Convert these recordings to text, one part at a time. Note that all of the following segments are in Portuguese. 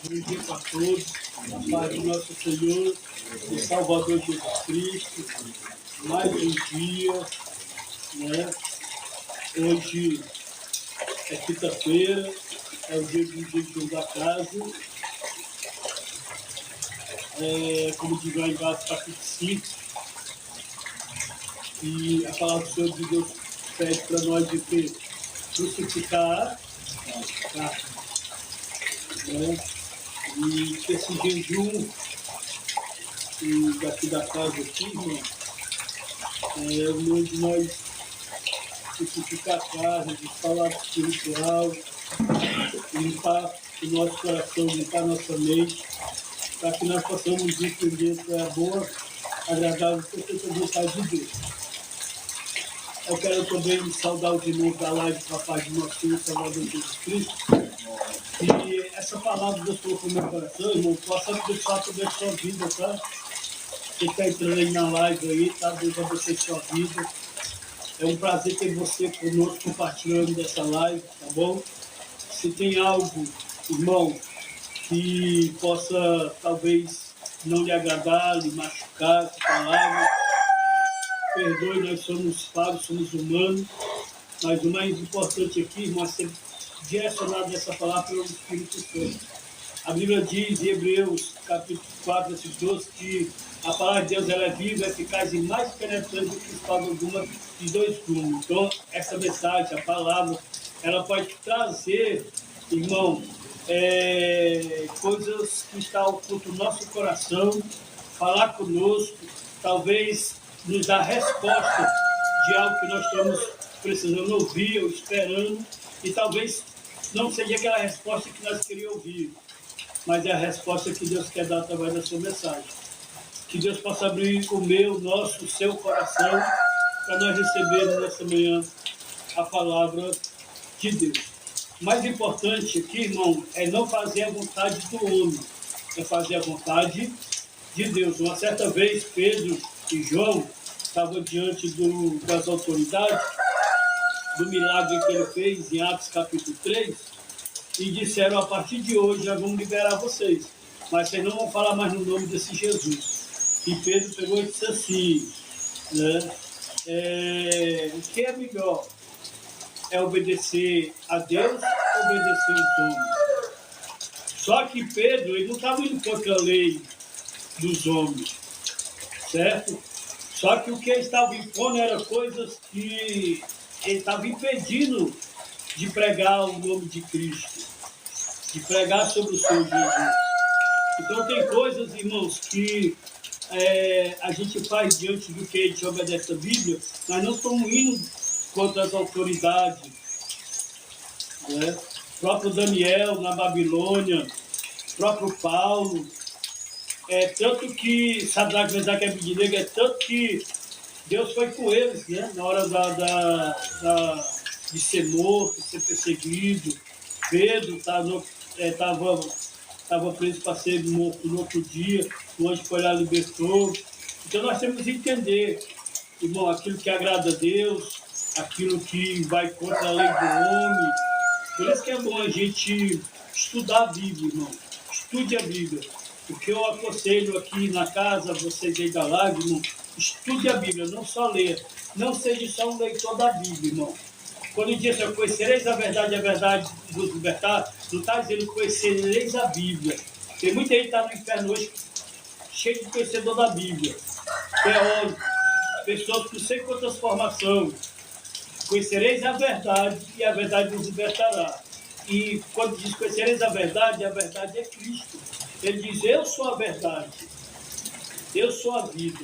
Bom dia para todos, a paz do nosso Senhor e Salvador Jesus Cristo. Mais um dia, né? Hoje é quinta-feira, é o dia do jejum da casa. Como diz lá em Gálatas capítulo 5, e a palavra do Senhor de Deus pede para nós de ter crucificar a carne, né? E que esse jejum daqui da casa aqui, irmão, onde nós crucificar a carne, de falar espiritual, limpar o nosso coração, limpar a nossa mente, para que nós possamos entender que é a boa, agradável e perfeita vontade de Deus. Eu quero também saudar de novo da live com a paz do nosso Senhor Salvador Jesus Cristo. E essa palavra Deus colocou no meu coração, irmão, possa abençoar também a sua vida, tá? Você está entrando aí na live aí, tá? Deus abençoe a sua vida. É um prazer ter você conosco compartilhando dessa live, tá bom? Se tem algo, irmão, que possa talvez não lhe agradar, lhe machucar, essa palavra, perdoe, nós somos falhos, somos humanos, mas o mais importante aqui, irmão, é ser direcionado nessa palavra pelo Espírito Santo. A Bíblia diz em Hebreus, capítulo 4, versículo 12, que a palavra de Deus ela é viva, eficaz e mais penetrante do que espada alguma de dois gumes. Então, essa mensagem, a palavra, ela pode trazer, irmão, coisas que estão ocultas no nosso coração, falar conosco, talvez nos dar resposta de algo que nós estamos precisando ouvir ou esperando, e talvez não seja aquela resposta que nós queríamos ouvir, mas é a resposta que Deus quer dar através da sua mensagem. Que Deus possa abrir o meu, o nosso, o seu coração, para nós recebermos nessa manhã a palavra de Deus. O mais importante aqui, irmão, é não fazer a vontade do homem, é fazer a vontade de Deus. Uma certa vez, Pedro e João estavam diante das autoridades, do milagre que ele fez em Atos capítulo 3, e disseram: a partir de hoje já vamos liberar vocês, mas vocês não vão falar mais no nome desse Jesus. E Pedro pegou e disse assim, né? O que é melhor? É obedecer a Deus ou obedecer aos homens? Só que Pedro, ele não estava indo contra a lei dos homens, certo? Só que o que ele estava impondo eram coisas que ele estava impedindo de pregar o nome de Cristo, de pregar sobre o Senhor Jesus. Então tem coisas, irmãos, que a gente faz diante do que a gente obedece a Bíblia, nós não estamos indo contra as autoridades, né? O próprio Daniel na Babilônia, o próprio Paulo, tanto que Sadraque, Mesaque e Abednego, tanto que Deus foi com eles, né? Na hora de ser morto, de ser perseguido. Pedro estava preso para ser morto no outro dia, o anjo foi lá e libertou. Então nós temos que entender, irmão, aquilo que agrada a Deus, aquilo que vai contra a lei do homem. Por isso que é bom a gente estudar a Bíblia, irmão. Estude a Bíblia. O que eu aconselho aqui na casa, vocês aí da live, irmão, estude a Bíblia, não só leia. Não seja só um leitor da Bíblia, irmão. Quando diz que conhecereis a verdade vos libertar, não está dizendo conhecereis a Bíblia. Tem muita gente que está no inferno hoje cheio de conhecedor da Bíblia, teólogos, pessoas com sei quantas formações. Conhecereis a verdade e a verdade vos libertará. E quando diz conhecereis a verdade é Cristo. Ele diz: eu sou a verdade, eu sou a vida.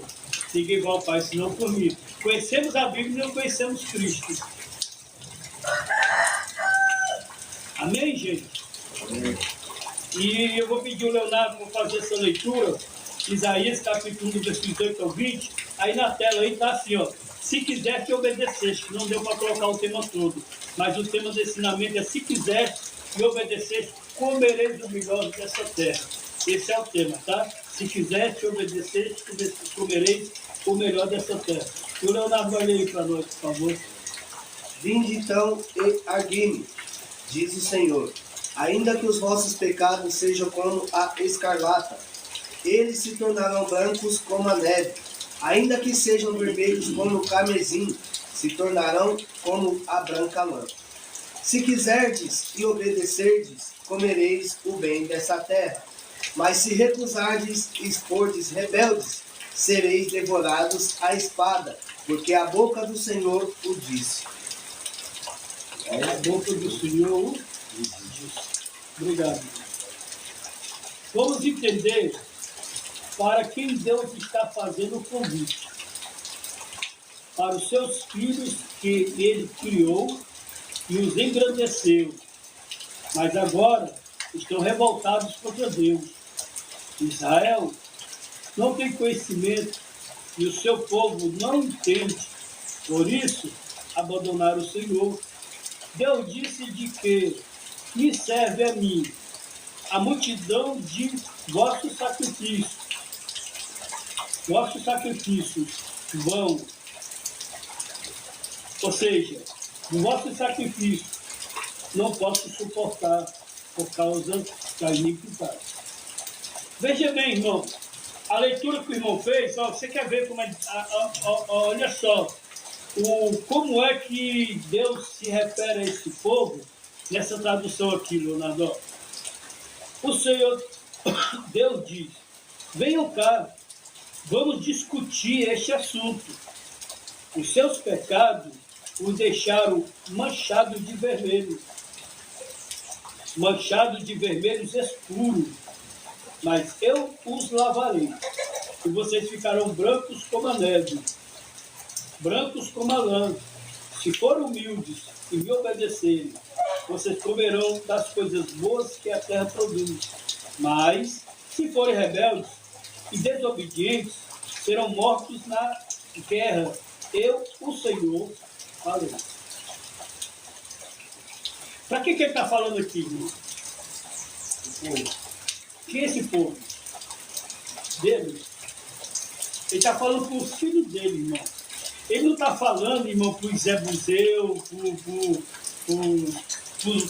Ninguém vai ao Pai senão por mim. Conhecemos a Bíblia e não conhecemos Cristo. Amém, gente? Amém. E eu vou pedir o Leonardo para fazer essa leitura, Isaías capítulo 1, versículo 8 ao 20. Aí na tela aí está assim, ó: se quiser que obedeceste, que não deu para colocar o tema todo, mas o tema do ensinamento é: se quiser que obedeceste, comereis o melhor dessa terra. Esse é o tema, tá? Se quiser que obedeceste, comereis o melhor dessa terra. O Leonardo vai ler aí para nós, por favor. Vinde então e argui-me, diz o Senhor, Ainda que os vossos pecados sejam como a escarlata, eles se tornarão brancos como a neve. Ainda que sejam vermelhos como o carmesim, se tornarão como a branca lã. Se quiserdes e obedecerdes, comereis o bem dessa terra. Mas se recusardes e fordes rebeldes, sereis devorados à espada, porque a boca do Senhor o disse. A boca do Senhor o disse. Obrigado. Vamos entender para quem Deus está fazendo o convite. Para os seus filhos que ele criou e os engrandeceu, mas agora estão revoltados contra Deus. Israel não tem conhecimento e o seu povo não entende, por isso abandonaram o Senhor. Deus disse de que me serve a mim a multidão de vossos sacrifícios. Vossos sacrifícios vão, ou seja, os vossos sacrifícios não posso suportar por causa da iniquidade. Veja bem, irmão, a leitura que o irmão fez, ó, você quer ver como é, olha só, como é que Deus se refere a esse povo nessa tradução aqui, Leonardo? O Senhor, Deus diz, venham cá, vamos discutir este assunto. Os seus pecados os deixaram manchados de vermelho escuros, mas eu os lavarei, e vocês ficarão brancos como a neve, brancos como a lã. Se forem humildes e me obedecerem, vocês comerão das coisas boas que a terra produz. Mas, se forem rebeldes e desobedientes, serão mortos na guerra. Eu, o Senhor, falei. Para que ele está falando aqui, irmão? Quem é esse povo? Dele. Ele está falando para os filhos dele, irmão. Ele não está falando, irmão, para o Zé Buzeu,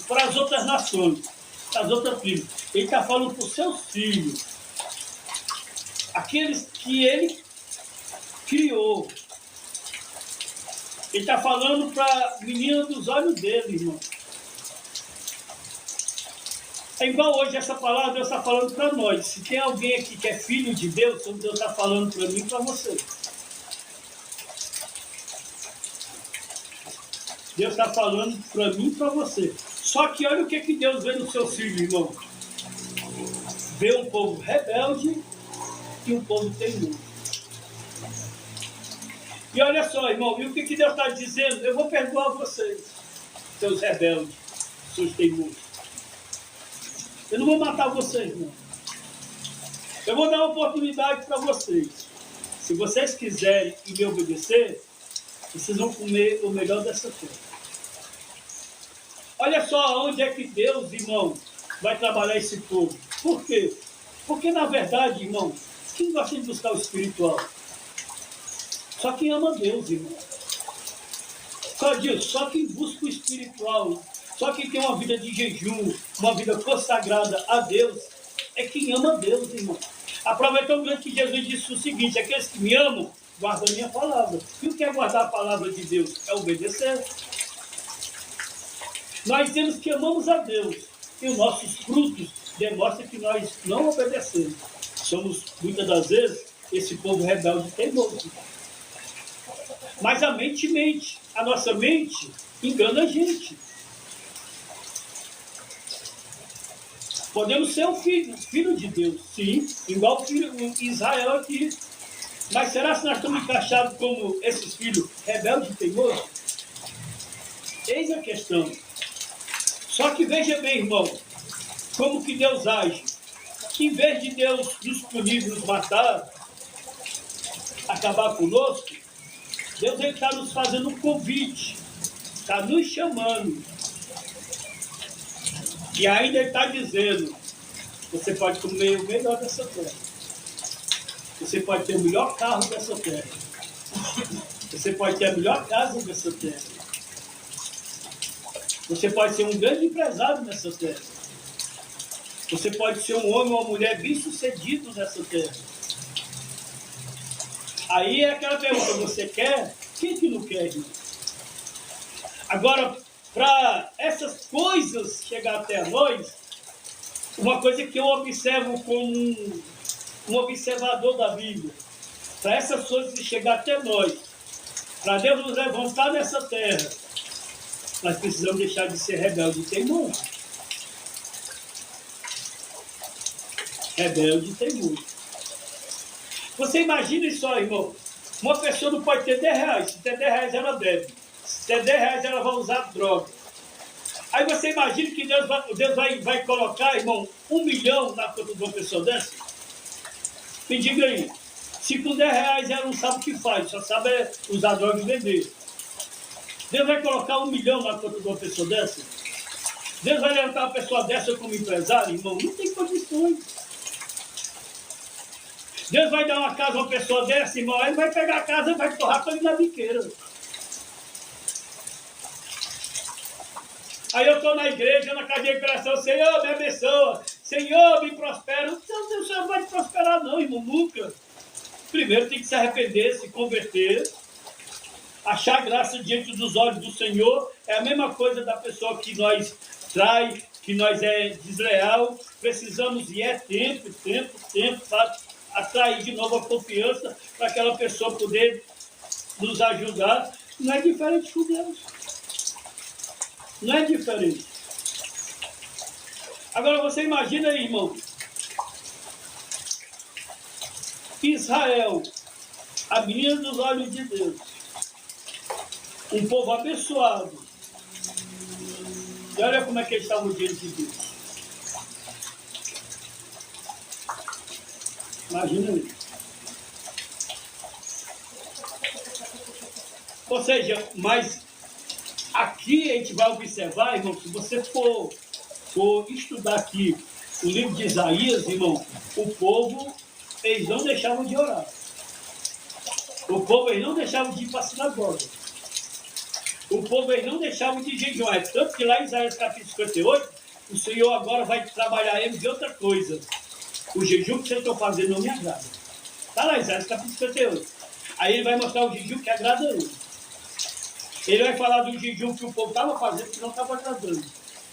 para as outras nações, para as outras tribos. Ele está falando para os seus filhos, aqueles que ele criou. Ele está falando para a menina dos olhos dele, irmão. É igual hoje essa palavra, Deus está falando para nós. Se tem alguém aqui que é filho de Deus, Deus está falando para mim e para você. Deus está falando para mim e para você. Só que olha o que Deus vê no seu filho, irmão. Vê um povo rebelde e um povo teimoso. E olha só, irmão, e o que Deus está dizendo? Eu vou perdoar vocês, seus rebeldes, seus teimosos. Eu não vou matar vocês, não. Eu vou dar uma oportunidade para vocês. Se vocês quiserem e me obedecer, vocês vão comer o melhor dessa terra. Olha só onde é que Deus, irmão, vai trabalhar esse povo. Por quê? Porque, na verdade, irmão, quem gosta de buscar o espiritual? Só quem ama Deus, irmão. Só quem busca o espiritual, só quem tem uma vida de jejum, uma vida consagrada a Deus, é quem ama Deus, irmão. A prova é tão grande que Jesus disse o seguinte: aqueles que me amam, guardam a minha palavra. E o que é guardar a palavra de Deus? É obedecer. Nós temos que amamos a Deus, e os nossos frutos demonstram que nós não obedecemos. Somos, muitas das vezes, esse povo rebelde e teimoso. Mas a mente mente. A nossa mente engana a gente. Podemos ser um filho de Deus, sim, igual o filho de Israel aqui. Mas será que nós estamos encaixados como esses filhos rebeldes e teimosos? Eis a questão. Só que veja bem, irmão, como que Deus age. Em vez de Deus nos punir, nos matar, acabar conosco, Deus está nos fazendo um convite, está nos chamando. E ainda Ele está dizendo, você pode comer o melhor dessa terra. Você pode ter o melhor carro dessa terra. Você pode ter a melhor casa dessa terra. Você pode ser um grande empresário nessa terra. Você pode ser um homem ou uma mulher bem-sucedido nessa terra. Aí é aquela pergunta, você quer? Quem que não quer, irmão? Agora, para essas coisas chegar até nós, uma coisa que eu observo como um observador da Bíblia, para essas coisas chegar até nós, para Deus nos levantar nessa terra, nós precisamos deixar de ser rebelde e teimoso. Rebelde e teimoso. Você imagina só, irmão, uma pessoa não pode ter 10 reais, se ter 10 reais ela bebe, se ter 10 reais ela vai usar droga. Aí você imagina que Deus vai colocar, irmão, 1 milhão na conta de uma pessoa dessa? Me diga aí, se com 10 reais ela não sabe o que faz, só sabe usar droga e vender. Deus vai colocar 1 milhão na conta de uma pessoa dessa? Deus vai levantar uma pessoa dessa como empresário, irmão? Não tem condições. Deus vai dar uma casa a uma pessoa dessa, irmão, ele vai pegar a casa e vai torrar para ele na biqueira. Aí eu estou na igreja, na casa de recuperação, Senhor, me abençoa, Senhor, me prospera. Não, o Senhor não vai te prosperar não, irmão, nunca. Primeiro tem que se arrepender, se converter, achar graça diante dos olhos do Senhor. É a mesma coisa da pessoa que nós trai, que nós é desleal. Precisamos, e é tempo, para atrair de novo a confiança para aquela pessoa poder nos ajudar. Não é diferente com Deus. Não é diferente. Agora você imagina aí, irmão, Israel, a menina dos olhos de Deus, um povo abençoado. E olha como é que eles estavam diante de Deus. Imagina isso. Ou seja, mas aqui a gente vai observar, irmão, se você for estudar aqui o livro de Isaías, irmão, o povo, eles não deixavam de orar. O povo, eles não deixavam de ir para a sinagoga. O povo, eles não deixavam de jejuar. Tanto que lá em Isaías capítulo 58, o Senhor agora vai trabalhar eles de outra coisa. O jejum que vocês estão fazendo não me agrada. Está lá em Isaías capítulo 58. Aí ele vai mostrar o jejum que agrada a ele. Ele vai falar do jejum que o povo estava fazendo que não estava agradando.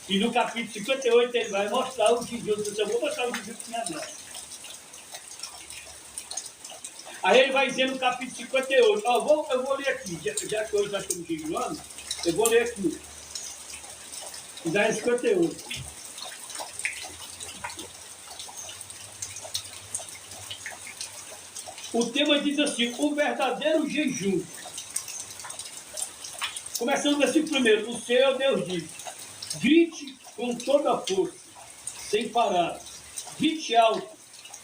E no capítulo 58 ele vai mostrar o jejum. Eu vou mostrar o jejum que me agrada. Aí ele vai dizer no capítulo 58. Eu vou ler aqui. Já que hoje nós estamos jejuando, eu vou ler aqui. Isaías 58. O tema diz assim, o verdadeiro jejum. Começando no versículo 1. O Senhor Deus diz, grite com toda a força, sem parar. Grite alto,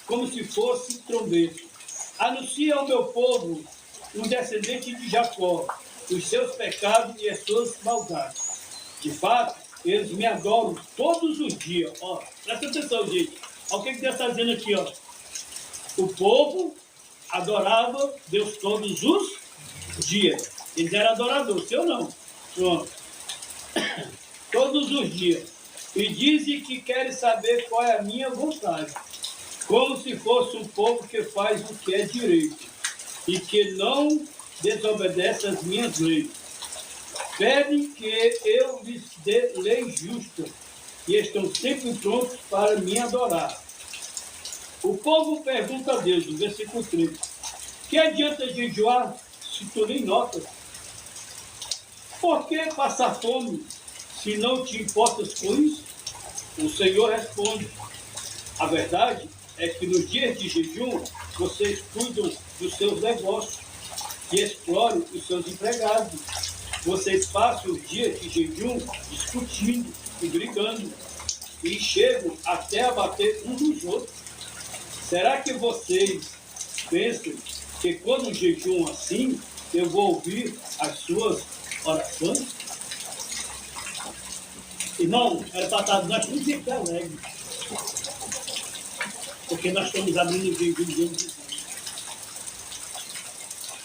como se fosse trombeta. Anuncia ao meu povo, o descendente de Jacó, os seus pecados e as suas maldades. De fato, eles me adoram todos os dias. Ó, presta atenção, gente. Olha o que Deus está dizendo aqui, ó. O povo adorava Deus todos os dias. Eles eram adoradores, sim ou não? Pronto. Todos os dias. E dizem que querem saber qual é a minha vontade. Como se fosse um povo que faz o que é direito. E que não desobedece às minhas leis. Pedem que eu lhes dê lei justa. E estão sempre prontos para me adorar. O povo pergunta a Deus, no versículo 30, que adianta jejuar se tu nem notas? Por que passar fome se não te importas com isso? O Senhor responde, a verdade é que nos dias de jejum vocês cuidam dos seus negócios e exploram os seus empregados. Vocês passam os dias de jejum discutindo e brigando e chegam até a bater uns nos outros. Será que vocês pensam que quando jejum assim, eu vou ouvir as suas orações? Irmão, era para estar nós tudo sempre alegre. Porque nós estamos abrindo o jejum de Deus.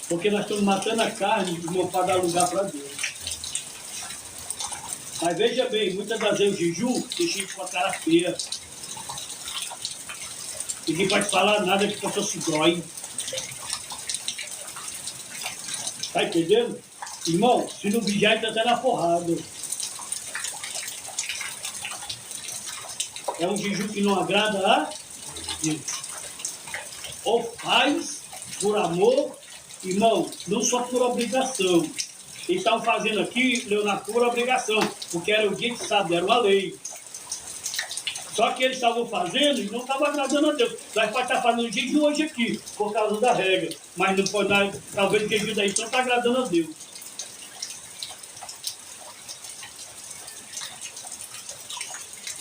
Porque nós estamos matando a carne, irmão, para dar lugar para Deus. Mas veja bem, muitas das vezes o jejum deixa a gente com a cara feia. Ninguém pode falar nada que a pessoa se dói. Tá entendendo? Irmão, se não vigiar, então tá na porrada. É um jejum que não agrada a Deus. Ou faz por amor, irmão, não só por obrigação. Eles estavam fazendo aqui, Leonardo, por obrigação, porque era o dia de sábado, era uma lei. Só que eles estavam fazendo e não estavam agradando a Deus. Nós podemos estar fazendo o jejum hoje aqui, por causa da regra. Mas não pode, talvez o jejum daí não está agradando a Deus.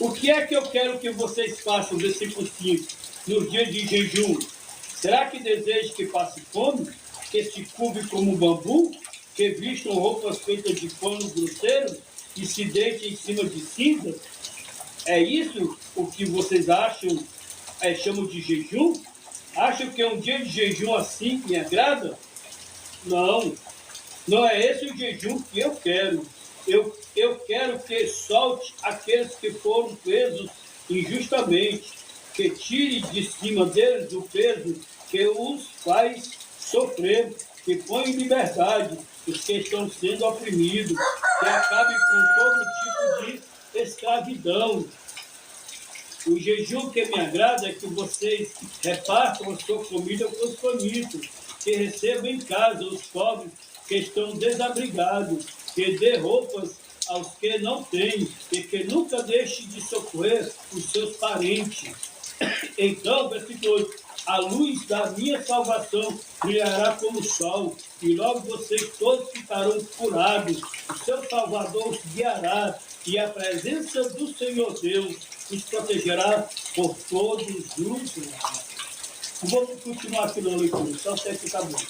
O que é que eu quero que vocês façam, versículo 5, nos dias de jejum? Será que desejo que passe fome, que se curve como bambu, que vistam roupas feitas de pano grosseiro e se deitem em cima de cinza? É isso o que vocês acham, chamam de jejum? Acham que é um dia de jejum assim que me agrada? Não, não é esse o jejum que eu quero. Eu quero que solte aqueles que foram presos injustamente, que tire de cima deles o peso que os faz sofrer, que põe em liberdade os que estão sendo oprimidos, que acabe com todo tipo de escravidão. O jejum que me agrada é que vocês repartam a sua comida com os famintos, que recebam em casa os pobres que estão desabrigados, que dê roupas aos que não têm, e que nunca deixe de socorrer os seus parentes. Então, versículo 8, a luz da minha salvação brilhará como o sol, e logo vocês todos ficarão curados. O seu Salvador os guiará, e a presença do Senhor Deus os protegerá por todos os lados. Vou continuar aqui na leitura, só até que acabou.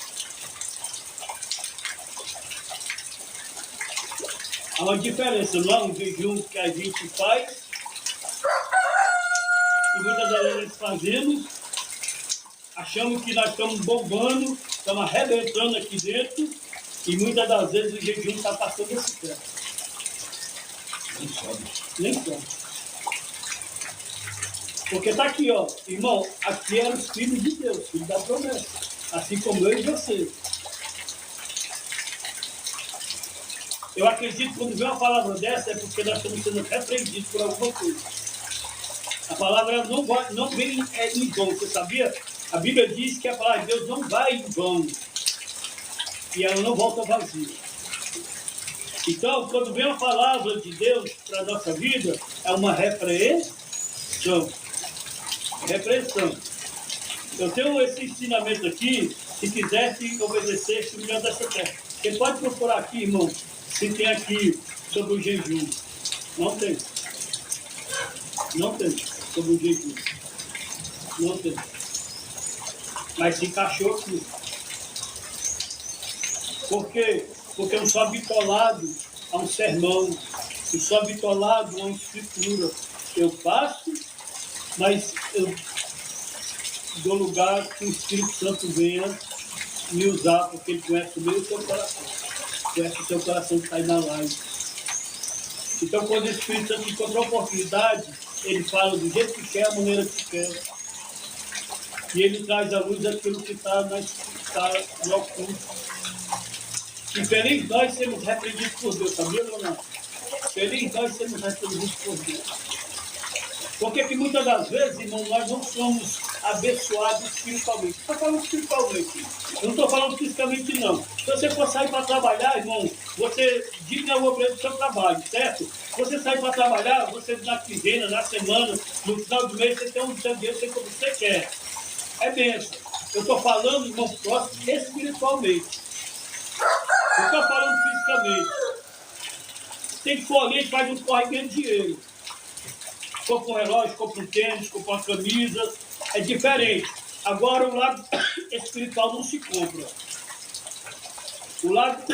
Há uma diferença, não é um jejum que a gente faz, e muitas vezes fazemos, achamos que nós estamos bombando, estamos arrebentando aqui dentro, e muitas das vezes o jejum está passando esse tempo. Nem sobe. Nem sobe. Porque está aqui, ó, irmão, aqui eram os filhos de Deus, filhos da promessa, assim como eu e você. Eu acredito que quando vem uma palavra dessa é porque nós estamos sendo repreendidos por alguma coisa. A palavra não vem em vão, você sabia? A Bíblia diz que a palavra de Deus não vai em vão. E ela não volta vazia. Então, quando vem uma palavra de Deus para a nossa vida, é uma repreensão. Repreensão. Eu tenho esse ensinamento aqui, se quisesse obedecer esse milhão dessa terra. Você pode procurar aqui, irmão, se tem aqui sobre o jejum. Não tem. Não tem sobre o jejum. Não tem. Mas se encaixou aqui. Por quê? Porque eu não sou habitolado a um sermão. Eu sou habitolado a uma escritura. Eu faço, mas eu dou lugar que o Espírito Santo venha me usar, porque ele conhece o meu e o seu coração. Conhece o seu coração que está aí na live. Então, quando o Espírito Santo encontra a oportunidade, ele fala do jeito que quer, a maneira que quer. E ele traz à luz aquilo que está no oculto. E feliz nós sermos repreendidos por Deus, sabia ou não? Feliz nós sermos repreendidos por Deus. Porque que muitas das vezes, irmão, nós não somos abençoados espiritualmente. Estou falando espiritualmente. Eu não estou falando fisicamente, não. Se você for sair para trabalhar, irmão, você diga o obreiro do seu trabalho, certo? Se você sair para trabalhar, você na quinzena, na semana, no final do mês, você tem um dinheiro, você como você quer. É bênção. Eu estou falando, irmão, próximo espiritualmente. Não estou falando fisicamente. Tem que for ali, a gente faz um corre ganhando dinheiro. Compra um relógio, compra um tênis, compra uma camisa. É diferente. Agora o lado espiritual não se compra. O lado,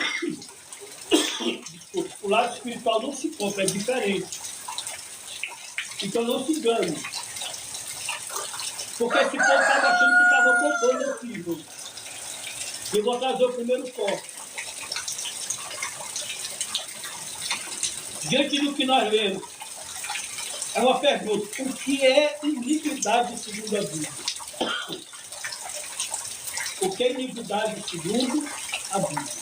desculpa, o lado espiritual não se compra, é diferente. Então não se engane. Porque esse povo estava achando que estava poupando aqui, irmão. E eu vou trazer o primeiro foco. Diante do que nós lemos, É uma pergunta. O que é iniquidade segundo a Bíblia? O que é iniquidade segundo a Bíblia?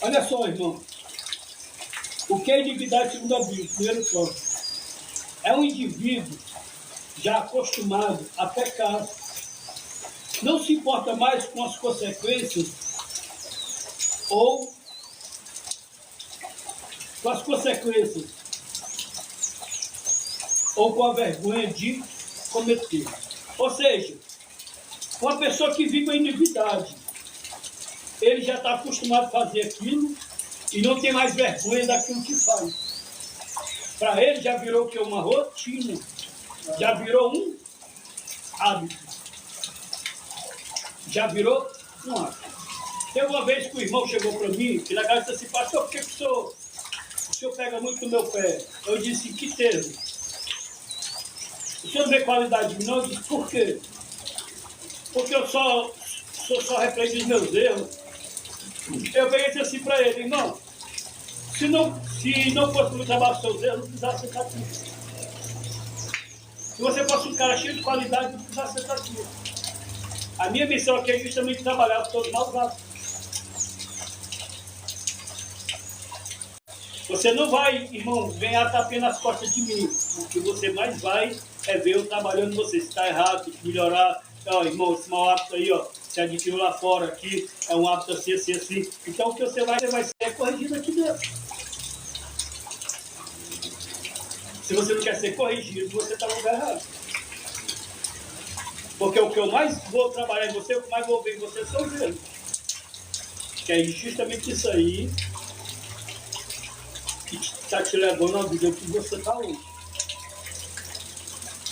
Olha só, irmão. O que é iniquidade segundo a Bíblia? Primeiro ponto. É um indivíduo já acostumado a pecar. Não se importa mais com as consequências ou com as consequências ou com a vergonha de cometer. Ou seja, uma pessoa que vive a iniquidade, ele já está acostumado a fazer aquilo e não tem mais vergonha daquilo que faz. Para ele já virou o que? Uma rotina. Já virou um hábito. Já virou um hábito. Teve uma vez que o irmão chegou para mim e na casa disse assim: pastor, por que o senhor pega muito no meu pé? Eu disse: que teve? O senhor não vê qualidade de mim? Não. Eu disse: por quê? Porque eu só repreendi os meus erros. Eu peguei e disse assim para ele: irmão, se não fosse para trabalhar os seus erros, não precisava sentar aqui. Se você fosse um cara cheio de qualidade, não precisava sentar aqui. A minha missão aqui é justamente trabalhar com todos maus hábitos. Você não vai, irmão, ganhar tapinha nas costas de mim. O que você mais vai é ver eu trabalhando em você. Se está errado, tem que melhorar. Ó, irmão, esse mau hábito aí, ó, você adquiriu lá fora aqui, é um hábito assim, assim, assim. Então o que você vai ser corrigido aqui dentro. Se você não quer ser corrigido, você está no lugar errado. Porque o que eu mais vou trabalhar em você, o que mais vou ver em você são os erros. Que é justamente isso aí que está te levando à vida que você está hoje.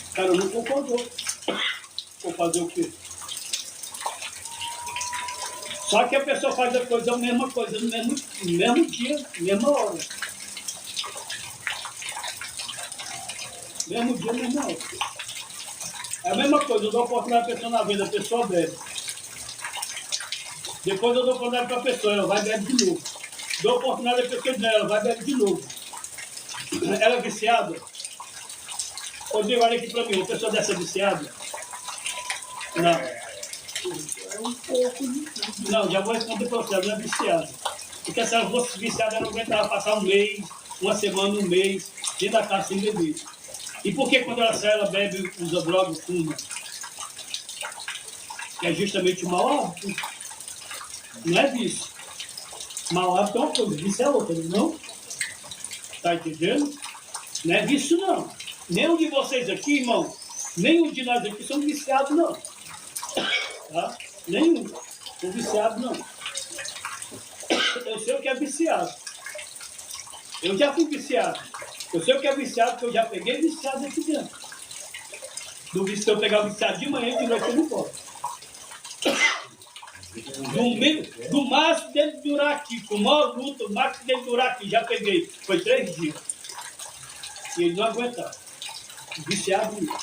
O cara não concordou. Vou fazer o quê? Só que a pessoa faz a mesma coisa no mesmo dia, mesma hora. Mesmo dia, mesma hora. É a mesma coisa, eu dou oportunidade à pessoa na venda, a pessoa bebe. Depois eu dou oportunidade para a pessoa, ela vai beber de novo. Dou oportunidade à pessoa dela, ela vai beber de novo. Ela é viciada? Rodrigo, olha aqui para mim, uma pessoa dessa é viciada? Não. É um pouco de... Não, já vou responder para você, ela não é viciada. Porque se ela fosse viciada, ela não aguentava passar um mês, uma semana, um mês, dentro da casa sem beber. E por que quando ela sai, ela bebe, usa droga, fuma? Que é justamente o mau hábito. Não é vício. Mau hábito é uma coisa, vício é outra, não? Tá entendendo? Não é vício, não. Nenhum de vocês aqui, irmão, nenhum de nós aqui somos viciados, não. Tá? Nenhum. Sou viciado, não. Eu sei o que é viciado. Eu já fui viciado. Eu sei o que é viciado, porque eu já peguei viciado aqui dentro. Do vício, se eu pegar o viciado de manhã, de noite eu não posso. Do máximo dele durar aqui, com o maior luta, o máximo dele durar aqui, já peguei. Foi 3 dias. E ele não aguentava. Viciado mesmo.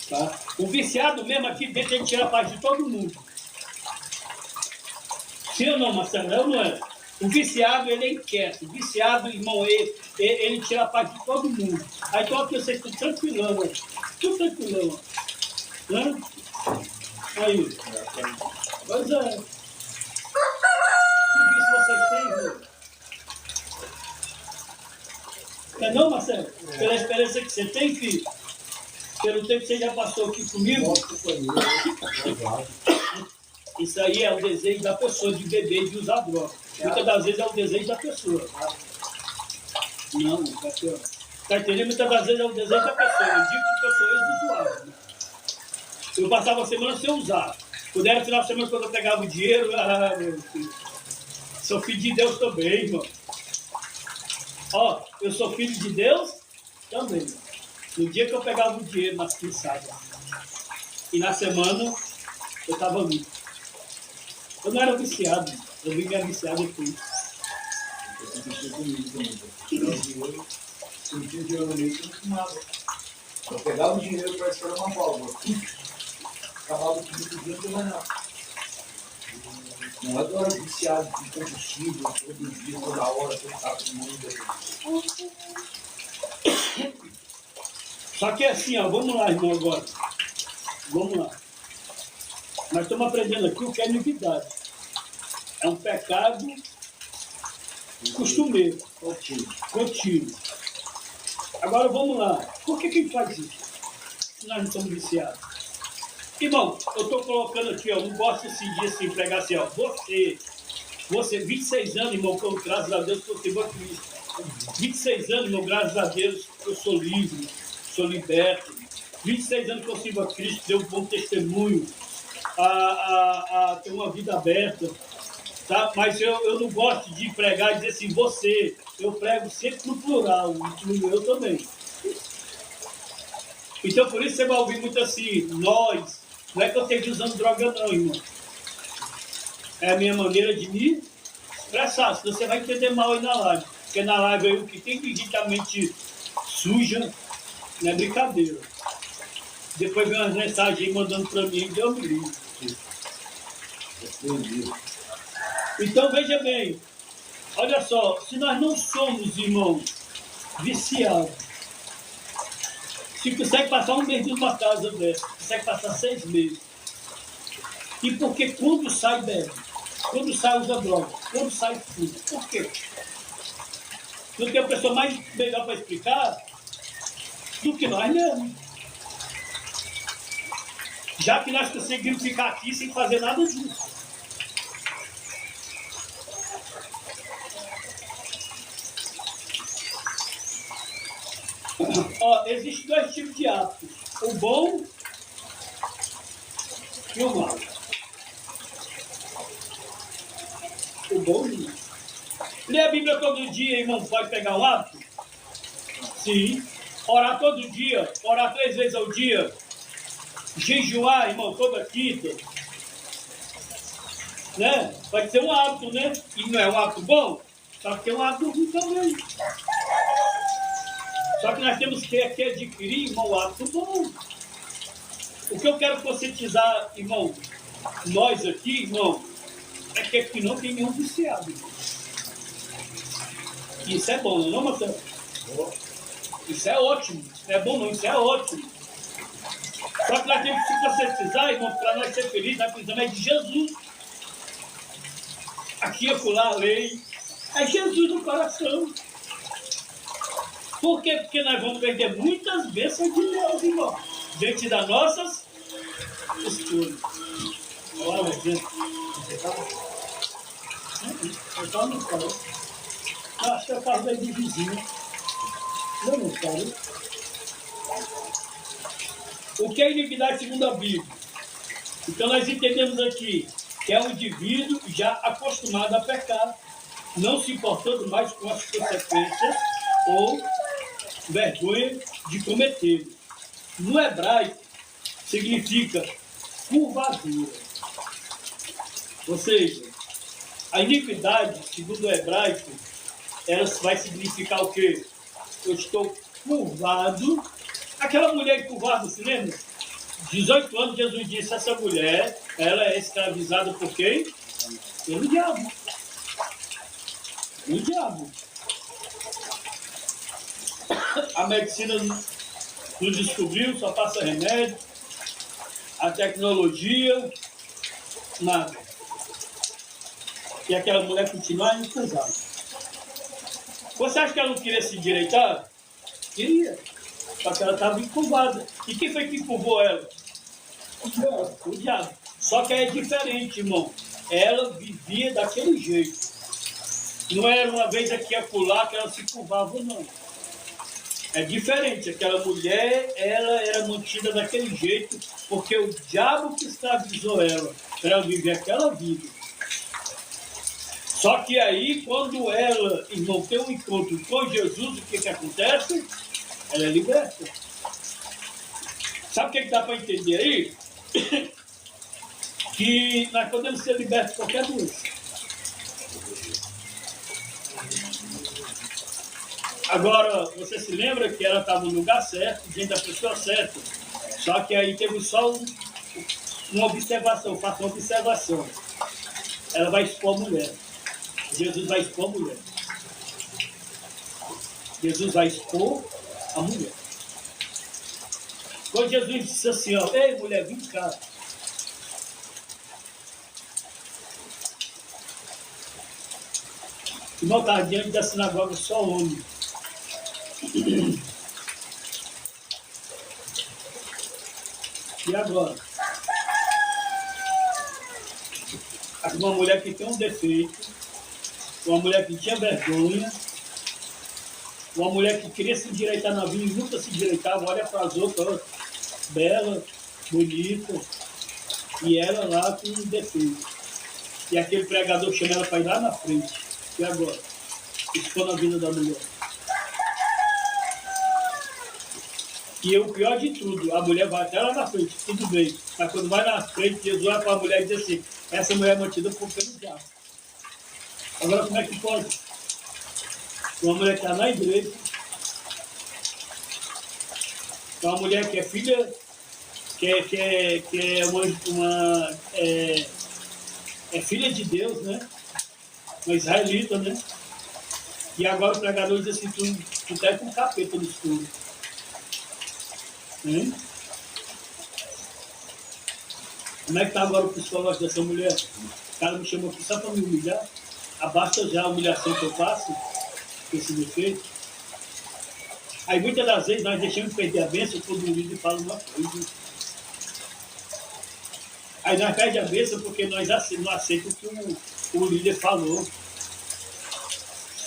Tá? O viciado mesmo aqui dentro, ele tira a paz de todo mundo. Sim ou não, Marcelo? Eu não é. O viciado, ele é inquieto. O viciado, irmão, ele tira a paz de todo mundo. Aí então aqui vocês estão tranquilão, né? Tudo tranquilão. Né? Aí. Pois é. Que vício vocês têm, irmão? É não, Marcelo? Pela experiência que você tem, filho? Pelo tempo que você já passou aqui comigo? Isso aí é o desejo da pessoa de beber e de usar droga. Muitas das vezes é o desejo da pessoa. Não, tá entendendo? Muitas das vezes é o desejo da pessoa. Eu digo que eu sou ex-usuário. Né? Eu passava a semana sem usar. Quando era final de semana, quando eu pegava o dinheiro, meu filho. Sou filho de Deus também, irmão. Ó, eu sou filho de Deus também. No dia que eu pegava o dinheiro, mas que sábado. E na semana, eu estava limpo. Eu não era viciado. Eu vim viciado depois. aconteceu comigo também. Eu sentia dinheiro no meio que não fumava. Eu pegava o dinheiro para esperar uma válvula. Acabava tudo que dinheiro não mais nada. Não agora viciado de combustível, todo dia, toda hora, todo mundo. Só que é assim, ó, vamos lá, irmão, agora. Vamos lá. Nós estamos aprendendo aqui o que é iniquidade. É um pecado costumeiro, contínuo. Agora vamos lá. Por que a gente faz isso? Se nós não estamos viciados. Irmão, eu estou colocando aqui, ó, não gosto desse dia assim, pregar assim, ó. Você, 26 anos, irmão, que eu, graças a Deus, que eu tenho a Cristo. 26 anos, irmão, graças a Deus, eu sou livre, sou liberto. 26 anos que eu sirvo a Cristo, deu um bom testemunho, ter uma vida aberta. Tá? Mas eu não gosto de pregar e dizer assim, você. Eu prego sempre no plural, incluindo eu também. Então, por isso você vai ouvir muito assim, nós. Não é que eu esteja usando droga não, irmão. É a minha maneira de me expressar. Senão você vai entender mal aí na live. Porque na live aí o que tem que gente a mente suja não é brincadeira. Depois vem umas mensagens aí mandando para mim, Deus me livre. Então veja bem, olha só, se nós não somos, irmãos, viciados, se consegue passar um mês numa casa dessa, consegue passar 6 meses. E porque quando sai bebe, quando sai usa droga, quando sai fuma. Por quê? Não tem uma pessoa mais melhor para explicar do que nós mesmos. Já que nós conseguimos ficar aqui sem fazer nada disso. Ó, existem 2 tipos de hábitos, o bom e o mal. O bom e o mal. Ler a Bíblia todo dia, irmão, pode pegar um hábito? Sim. Orar todo dia, orar 3 vezes ao dia. Jejuar, irmão, toda quinta. Né? Pode ser um hábito, né? E não é um hábito bom, só que é um hábito ruim também. Só que nós temos que adquirir, irmão, um hábito bom. O que eu quero conscientizar, irmão, nós aqui, irmão, é que aqui não tem nenhum viciado. Isso é bom, não é, Marcelo? Isso é ótimo. Não é bom não, isso é ótimo. Só que nós temos que se conscientizar, irmão, para nós ser felizes, nós precisamos de Jesus. Aqui e acolá a lei. É Jesus no coração. Por quê? Porque nós vamos perder muitas bênçãos de Deus, irmão, diante das nossas escolhas. Olha, gente. Eu estava no carro. Acho que é o carro da vizinha. Não, não, cara. O que é iniquidade segundo a Bíblia? Então nós entendemos aqui que é um indivíduo já acostumado a pecar, não se importando mais com as consequências ou vergonha de cometê-lo. No hebraico, significa curvadura. Ou seja, a iniquidade, segundo o hebraico, ela vai significar o quê? Eu estou curvado. Aquela mulher curvada, se lembra? 18 anos, Jesus disse, essa mulher, ela é escravizada por quem? Pelo diabo. Pelo diabo. A medicina nos descobriu, só passa remédio. A tecnologia, nada. E aquela mulher continua incusada. Você acha que ela não queria se endireitar? Queria. Só que ela estava encurvada. E quem foi que encurvou ela? O diabo. Só que é diferente, irmão. Ela vivia daquele jeito. Não era uma vez aqui a pular que ela se curvava, não. É diferente. Aquela mulher, ela era mantida daquele jeito porque o diabo que escravizou ela para ela viver aquela vida. Só que aí, quando ela, irmão, tem um encontro com Jesus, o que acontece? Ela é liberta. Sabe o que dá para entender aí? Que nós podemos ser libertos de qualquer doença. Agora, você se lembra que ela estava no lugar certo, diante da pessoa certa. Só que aí teve só uma observação, faça uma observação. Ela vai expor a mulher. Jesus vai expor a mulher. Jesus vai expor a mulher. Quando Jesus disse assim, ó, ei mulher, vem cá. O irmão estava diante da sinagoga só homem. E agora? Uma mulher que tem um defeito, uma mulher que tinha vergonha, uma mulher que queria se endireitar na vida e nunca se endireitava, olha para as outras, bela, bonita, e ela lá com um defeito. E aquele pregador chama ela para ir lá na frente. E agora? Isso foi na vida da mulher. E o pior de tudo, a mulher vai até lá na frente, tudo bem. Mas quando vai na frente, Jesus vai para a mulher e diz assim, essa mulher é mantida por pelo diabo. Agora como é que pode? Uma mulher que está na igreja, uma mulher que é filha, que é filha de Deus, né? Uma israelita, né? E agora o pregador diz assim, tu tá com capeta no escuro. Hein? Como é que está agora o psicológico dessa mulher? O cara me chamou aqui só para me humilhar. Abasta já a humilhação que eu faço, com esse defeito. Aí muitas das vezes nós deixamos perder a bênção quando o líder fala uma coisa. Aí nós perdemos a bênção porque nós não aceitamos o que o líder falou.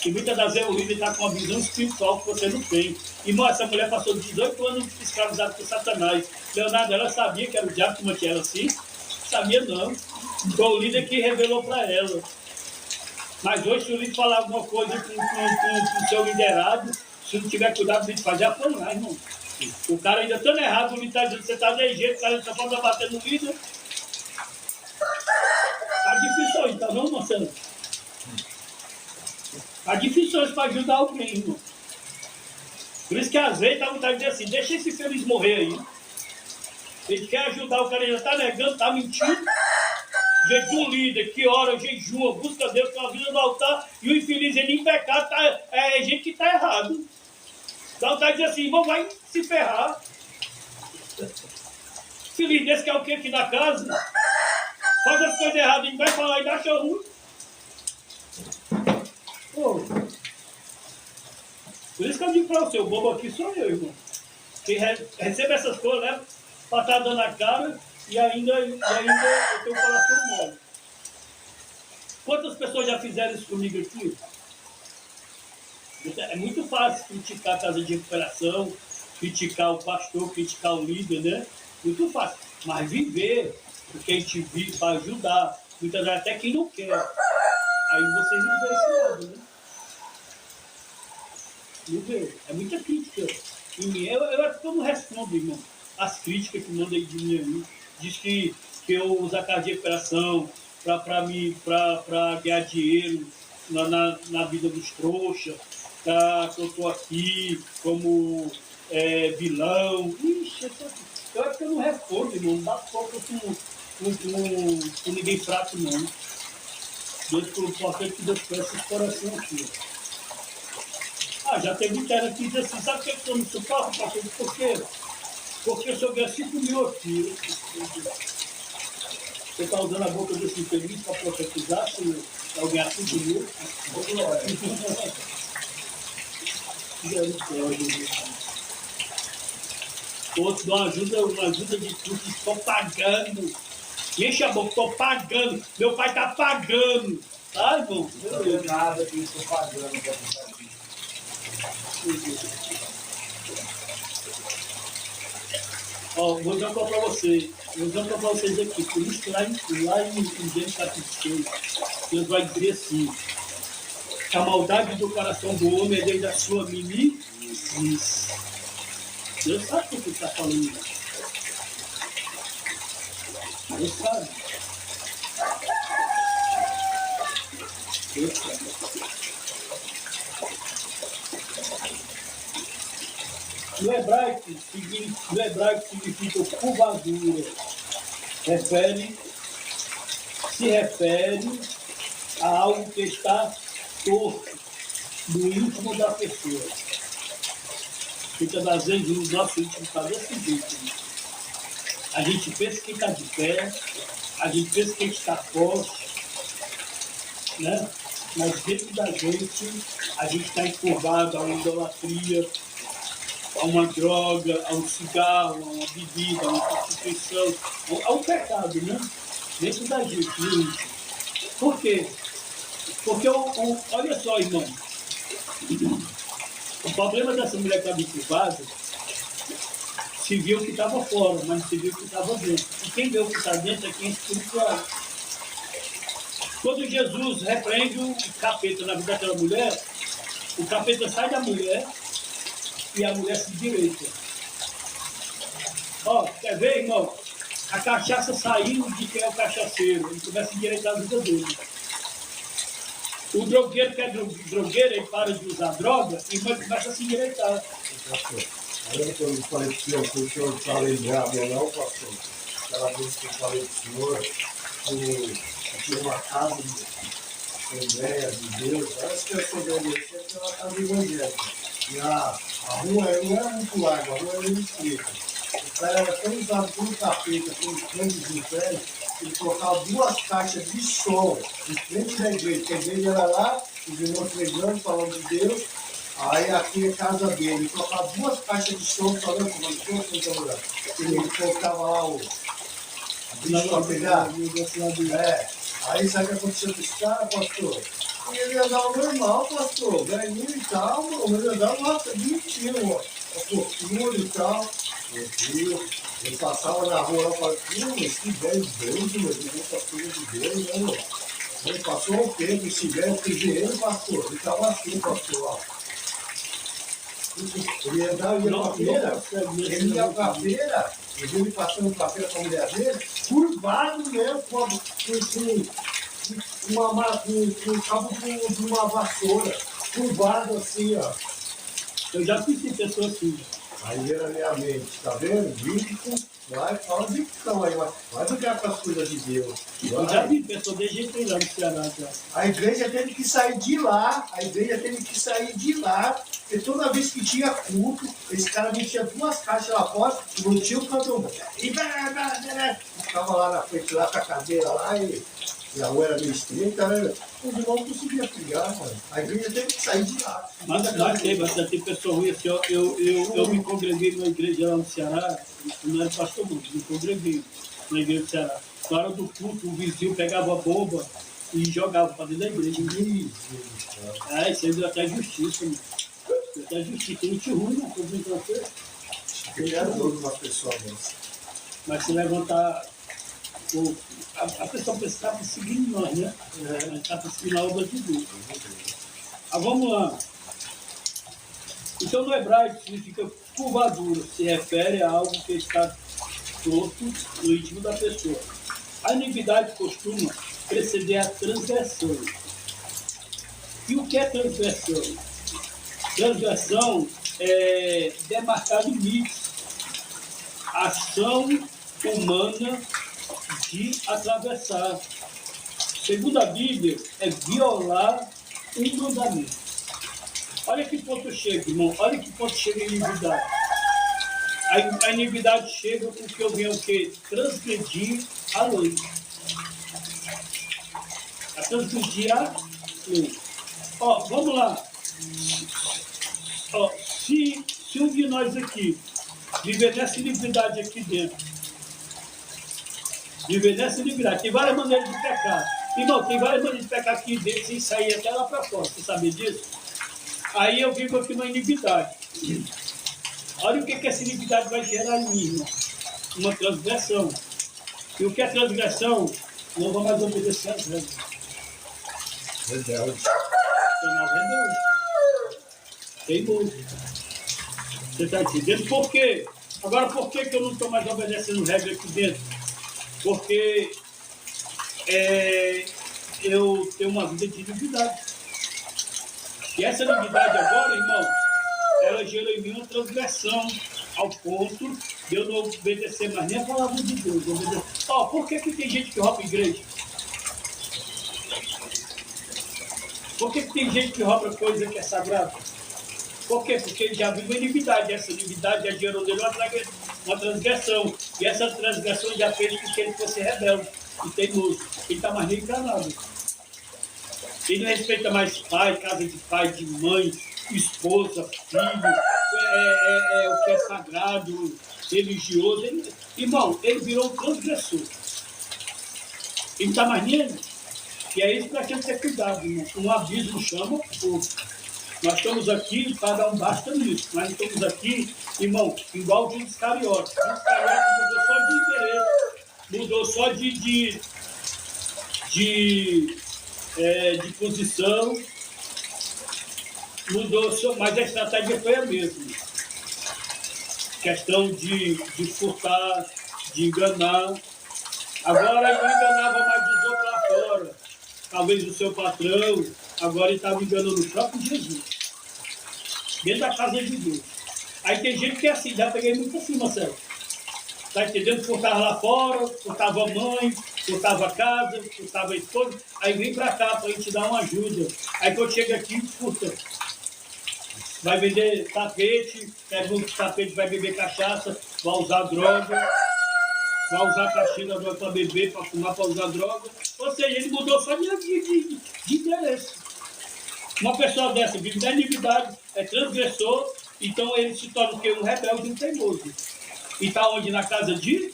E muitas das vezes o líder está com uma visão espiritual que você não tem. Irmão, essa mulher passou 18 anos escravizada por Satanás. Leonardo, ela sabia que era o diabo que mantinha ela assim? Sabia não. Foi o líder que revelou para ela. Mas hoje, se o líder falar alguma coisa com o seu liderado, se não tiver cuidado, o líder faz apanhar, irmão. O cara ainda tão errado, o líder está dizendo que você está de jeito, o cara está falando bater no líder. Tá difícil hoje, tá não, Marcelo? Tá difícil hoje para ajudar alguém, irmão. Por isso que às vezes dá vontade de dizer assim, deixa esse feliz morrer aí. Ele quer ajudar, o cara já está negando, está mentindo. Gente do líder que ora, jejua, busca Deus, tem uma vida no altar, e o infeliz ele em pecado, é gente que está errado. Dá vontade de dizer assim, irmão, vai se ferrar. Feliz desse que é o que aqui na casa? Faz as coisas erradas, ele vai falar e acha ruim. Pô. Por isso que eu digo para você, o bobo aqui sou eu, irmão. Quem recebe essas coisas, leva patada na cara e ainda eu tenho o coração mole. Quantas pessoas já fizeram isso comigo aqui? É muito fácil criticar a casa de recuperação, criticar o pastor, criticar o líder, né? Muito fácil. Mas viver o que a gente vive para ajudar, muitas vezes até quem não quer. Aí vocês não veem esse lado, né? Não vê. É muita crítica. Em mim, eu não respondo, irmão. As críticas que mandam de mim aí. Diz que eu uso a casa de recuperação para ganhar dinheiro na vida dos trouxas, que eu estou aqui como vilão. Ixi, eu acho que eu não respondo, irmão. Não dá foco com ninguém fraco, não. Deus pelo importante que Deus conhece esse coração aqui. Já teve cara que diz assim, sabe o que eu não suporto, pastor? Por quê? Porque eu só ganho 5 mil aqui. Você está usando a boca desse infeliz para profetizar se eu ganhar 5 mil? Outros dão uma ajuda de tudo, estou pagando. Enche a boca, estou pagando. Meu pai está pagando. Tá, irmão? Não tem nada que eu estou pagando para ficar aqui. Ó, vou dizer uma coisa para vocês. Vou dizer uma coisa para vocês aqui. Por isso que lá em Gênesis capítulo 6, Deus vai dizer assim: que a maldade do coração do homem é desde a sua meninice. Deus sabe o que está falando isso. Deus sabe. Deus sabe. No hebraico significa curvadura. Se refere a algo que está torto no íntimo da pessoa. Muitas das vezes o nosso íntimo está desse jeito. Né? A gente pensa que está de pé, a gente pensa que está forte, né? Mas dentro da gente, a gente está encurvado a uma idolatria, a uma droga, a um cigarro, a uma bebida, a uma prostituição, a um pecado, né? Dentro da gente, né? Por quê? Porque, olha só, irmão, o problema dessa mulher que estava encurvada, se viu que estava fora, mas não se viu que estava dentro. E quem vê o que está dentro é quem é espiritual. Quando Jesus repreende o capeta na vida daquela mulher, o capeta sai da mulher e a mulher se direita. Ó, quer ver, irmão? A cachaça saindo de quem é o cachaceiro. Ele começa a endireitar a vida dele. O drogueiro que é drogueiro, ele para de usar droga e começa a se endireitar. Lembra que eu falei para o senhor que o senhor está lembrado ou não, pastor? Aquela vez que eu falei para o senhor, que tinha uma casa de Assembleia de Deus, parece que eu sou adolescente, era uma casa evangélica. E a rua não era muito larga, a rua era muito estreita. O cara era tão usado pelo capeta, pelos planos do inferno, que ele colocava 2 caixas de som em frente da igreja, que a igreja era lá, os irmãos pregando, falando de Deus. Aí aqui é a casa dele, ele colocava 2 caixas de som, falando com o senhor, ele colocava lá o bicho para pegar. Aí sabe o que aconteceu com esse cara, pastor? Ele andava normal, pastor, velhinho e tal, mano, ele andava bonitinho, ó, pouquinho e tal. Meu Deus, ele passava na rua lá e falava, mas que velho doido, meu Deus, essa coisa de Deus, né, meu? Ele passou um tempo, esse velho, que ele, pastor, ele estava assim, pastor, ó. Ele ia para a feira, ele ia para a feira, ele passando para a feira com a mulher dele, curvado mesmo, com um cabo de uma vassoura, curvado assim, ó. Eu já fiz pessoa assim. Aí veio na minha mente, tá vendo? Bíblico, vai, fala de então aí, vai brigar com as coisas de Deus. Eu já vi pessoa de jeito lá no Ceará. Já. A igreja teve que sair de lá, porque toda vez que tinha culto, esse cara metia 2 caixas lá fora, não tinha o canto. E ficava lá na frente, lá com a cadeira lá, e a rua era meio estreita, né? Os irmãos não conseguiam brigar, mano. A igreja teve que sair de lá. Mas tem pessoa ruim assim, eu me congreguei numa igreja lá no Ceará, não era pastor muito, me congreguei na igreja do Ceará. Na hora do culto, o vizinho pegava a bomba e jogava para dentro da igreja. Isso aí deu até justiça, mano. Deu até justiça. Tem gente ruim, não tô dizendo pra você. Eu era dono de uma pessoa dessa. Mas se levantar. A pessoa está perseguindo nós, né? Está perseguindo a obra de Deus. Vamos lá. Então, no hebraico, significa curvadura. Se refere a algo que está torto no íntimo da pessoa. A iniquidade costuma preceder a transgressão. E o que é transgressão? Transgressão é demarcar limites. Ação humana de atravessar. Segundo a Bíblia, é violar um mandamento. Olha que ponto chega, irmão. Olha que ponto chega a iniquidade. A iniquidade chega porque eu venho o quê? Transgredir a lei. A transgredir a lei. Vamos lá. Se um de nós aqui viver nessa iniquidade aqui dentro, viver nessa iniquidade, tem várias maneiras de pecar. Irmão, tem várias maneiras de pecar aqui dentro sem sair até lá para fora. Você sabia disso? Aí eu vivo aqui uma iniquidade. Olha o que essa iniquidade vai gerar em mim, irmão. Uma transgressão. E o que é transgressão? Não vou mais obedecer às regras. Rebelde. Teimoso. Você está entendendo? Por quê? Agora, por que eu não estou mais obedecendo regra aqui dentro? Porque eu tenho uma vida de iniquidade. E essa iniquidade agora, irmão, ela gerou em mim uma transgressão ao ponto de eu não obedecer mais nem a palavra de Deus. Por que tem gente que rouba a igreja? Por que tem gente que rouba coisa que é sagrada? Por quê? Porque ele já viu uma iniquidade. Essa iniquidade já gerou nele uma transgressão. E essa transgressão já fez com que ele fosse rebelde e teimoso. Ele está mais reencarnado. Ele não respeita mais pai, casa de pai, de mãe, esposa, filho, o que é sagrado, religioso. Irmão, ele virou um transgressor. Ele não está mais nem aí. E é isso que nós temos que ter cuidado, irmão. Um abismo chama o outro. Nós estamos aqui para dar um basta nisso. Nós estamos aqui, irmão, igual o Iscariote. O Iscariote mudou só de interesse, mudou só de posição, mudou só, mas a estratégia foi a mesma. Questão de furtar, de enganar. Agora ele não enganava mais dos outros lá fora. Talvez o seu patrão, agora ele estava enganando o próprio Jesus. Dentro da casa de Deus. Aí tem gente que é assim, já peguei muito assim, Marcelo. Tá entendendo? Furtava lá fora, furtava a mãe, furtava a casa, furtava a esposa. Aí vem pra cá pra gente dar uma ajuda. Aí quando chega aqui, furta. Vai vender tapete, pega um tapete, vai beber cachaça, vai usar droga, vai usar caixinha para beber, para fumar, para usar droga. Ou seja, ele mudou só de interesse. Uma pessoa dessa vive da iniquidade, é transgressor, então ele se torna o quê? Um rebelde e um teimoso. E está onde? Na casa de?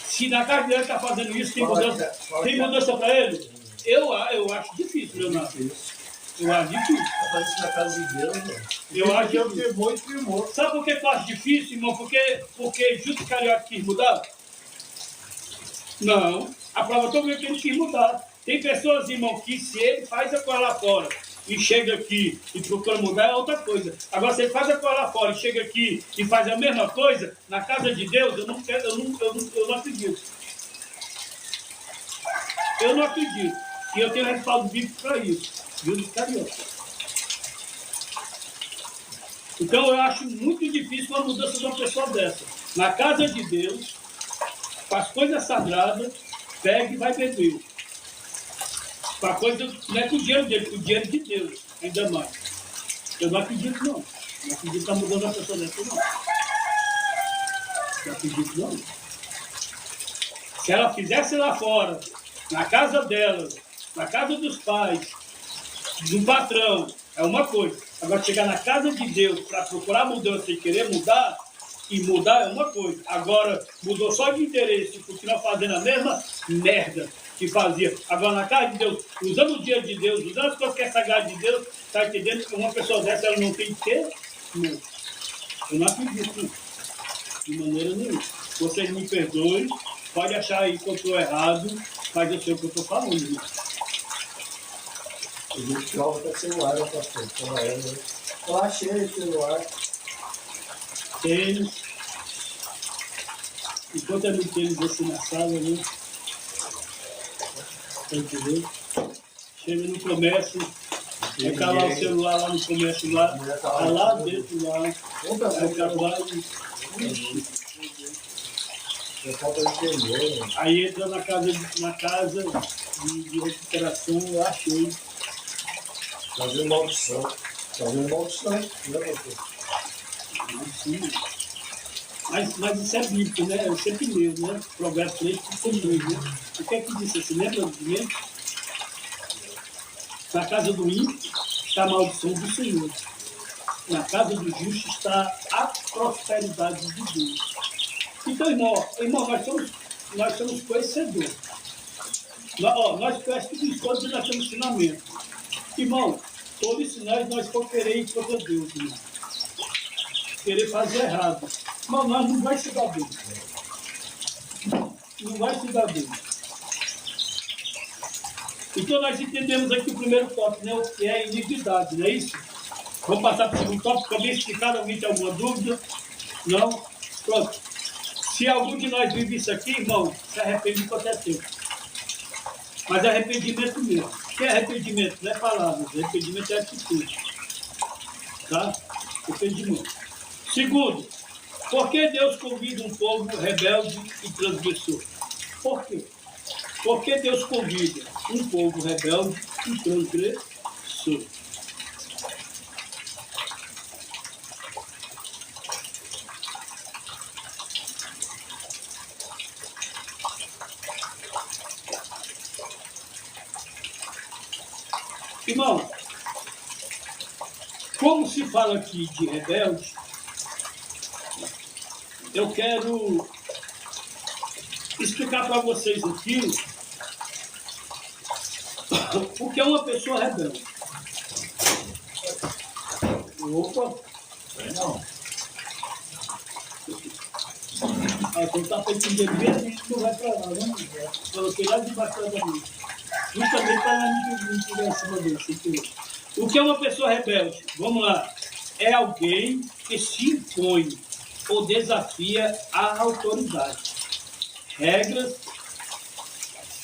Se na casa dele está fazendo isso, tem mudança para ele? Eu acho difícil, Leonardo. Eu acho difícil. Fazer isso na casa de Deus, né? Eu acho que queimou e queimou. Sabe por que eu acho difícil, irmão? Porque Justo Carioca quis mudar? Não. A prova toda é que ele quis mudar. Tem pessoas, irmão, que se ele faz a coisa lá fora e chega aqui e procura mudar, é outra coisa. Agora, se ele faz a coisa lá fora e chega aqui e faz a mesma coisa, na casa de Deus, eu não acredito. Eu não acredito. E eu tenho respaldo bíblico para isso. Justo Carioca. Então, eu acho muito difícil uma mudança de uma pessoa dessa. Na casa de Deus, faz coisa sagrada, pega e vai beber. Para coisa, não é com o dinheiro dele, com o dinheiro de Deus, ainda mais. Eu não acredito, não. Não acredito na mudança da pessoa dessa, não. Não acredito, não. Se ela fizesse lá fora, na casa dela, na casa dos pais, do patrão, é uma coisa. Agora, chegar na casa de Deus para procurar mudança e querer mudar, e mudar é uma coisa. Agora, mudou só de interesse e continua fazendo a mesma merda que fazia. Agora, na casa de Deus, usando o dia de Deus, usando as coisas que é sagrado de Deus, está entendendo que uma pessoa dessa ela não tem que ter? Não. Eu não acredito, não. De maneira nenhuma. Vocês me perdoem, pode achar aí que eu estou errado, mas eu sei o que eu estou falando. Né? A gente prova até celular, né, pastor? Eu achei o celular. Tênis. Enquanto eu não tênis assim na sala, né? Tá entendendo? Chega no comércio, aí tá lá o celular lá no comércio lá, tá lá dentro lá. Aí o cara vai aí entra na casa de recuperação, eu achei. Fazendo maldição. Fazendo maldição, né, pastor? Mas isso é bíblico, né? Eu sempre leio, né? Provérbios 3:32, né? O que é que disse? Você lembra do primeiro? Na casa do ímpio está a maldição do Senhor. Na casa do justo está a prosperidade de Deus. Então, irmão, nós somos conhecedores. Nós conhecemos tudo isso, todos nós temos ensinamento. Irmão, todos ensinar nós for querer ir contra Deus, irmão. Querer fazer errado. Mas nós não vai se dar bem. Não vai se dar bem. Então nós entendemos aqui o primeiro tópico, né? O que é iniquidade, não é isso? Vamos passar para o segundo tópico, ficou bem explicado, alguém tem alguma dúvida? Não? Pronto. Se algum de nós vive isso aqui, irmão, se arrepende enquanto é tempo. Mas arrependimento mesmo. O que é arrependimento? Não é palavras, arrependimento é atitude. Tá? Entendimento. Segundo, por que Deus convida um povo rebelde e transgressor? Por quê? Por que Deus convida um povo rebelde e transgressor? Irmão, como se fala aqui de rebelde, eu quero explicar para vocês aqui o que é uma pessoa rebelde. Opa! Não. Quando está feito de bebê, a gente não vai para lá, né? Coloquei lá debaixo da mesa. Justamente para não tiver em cima dele. O que é uma pessoa rebelde? Vamos lá. É alguém que se impõe ou desafia a autoridade, regras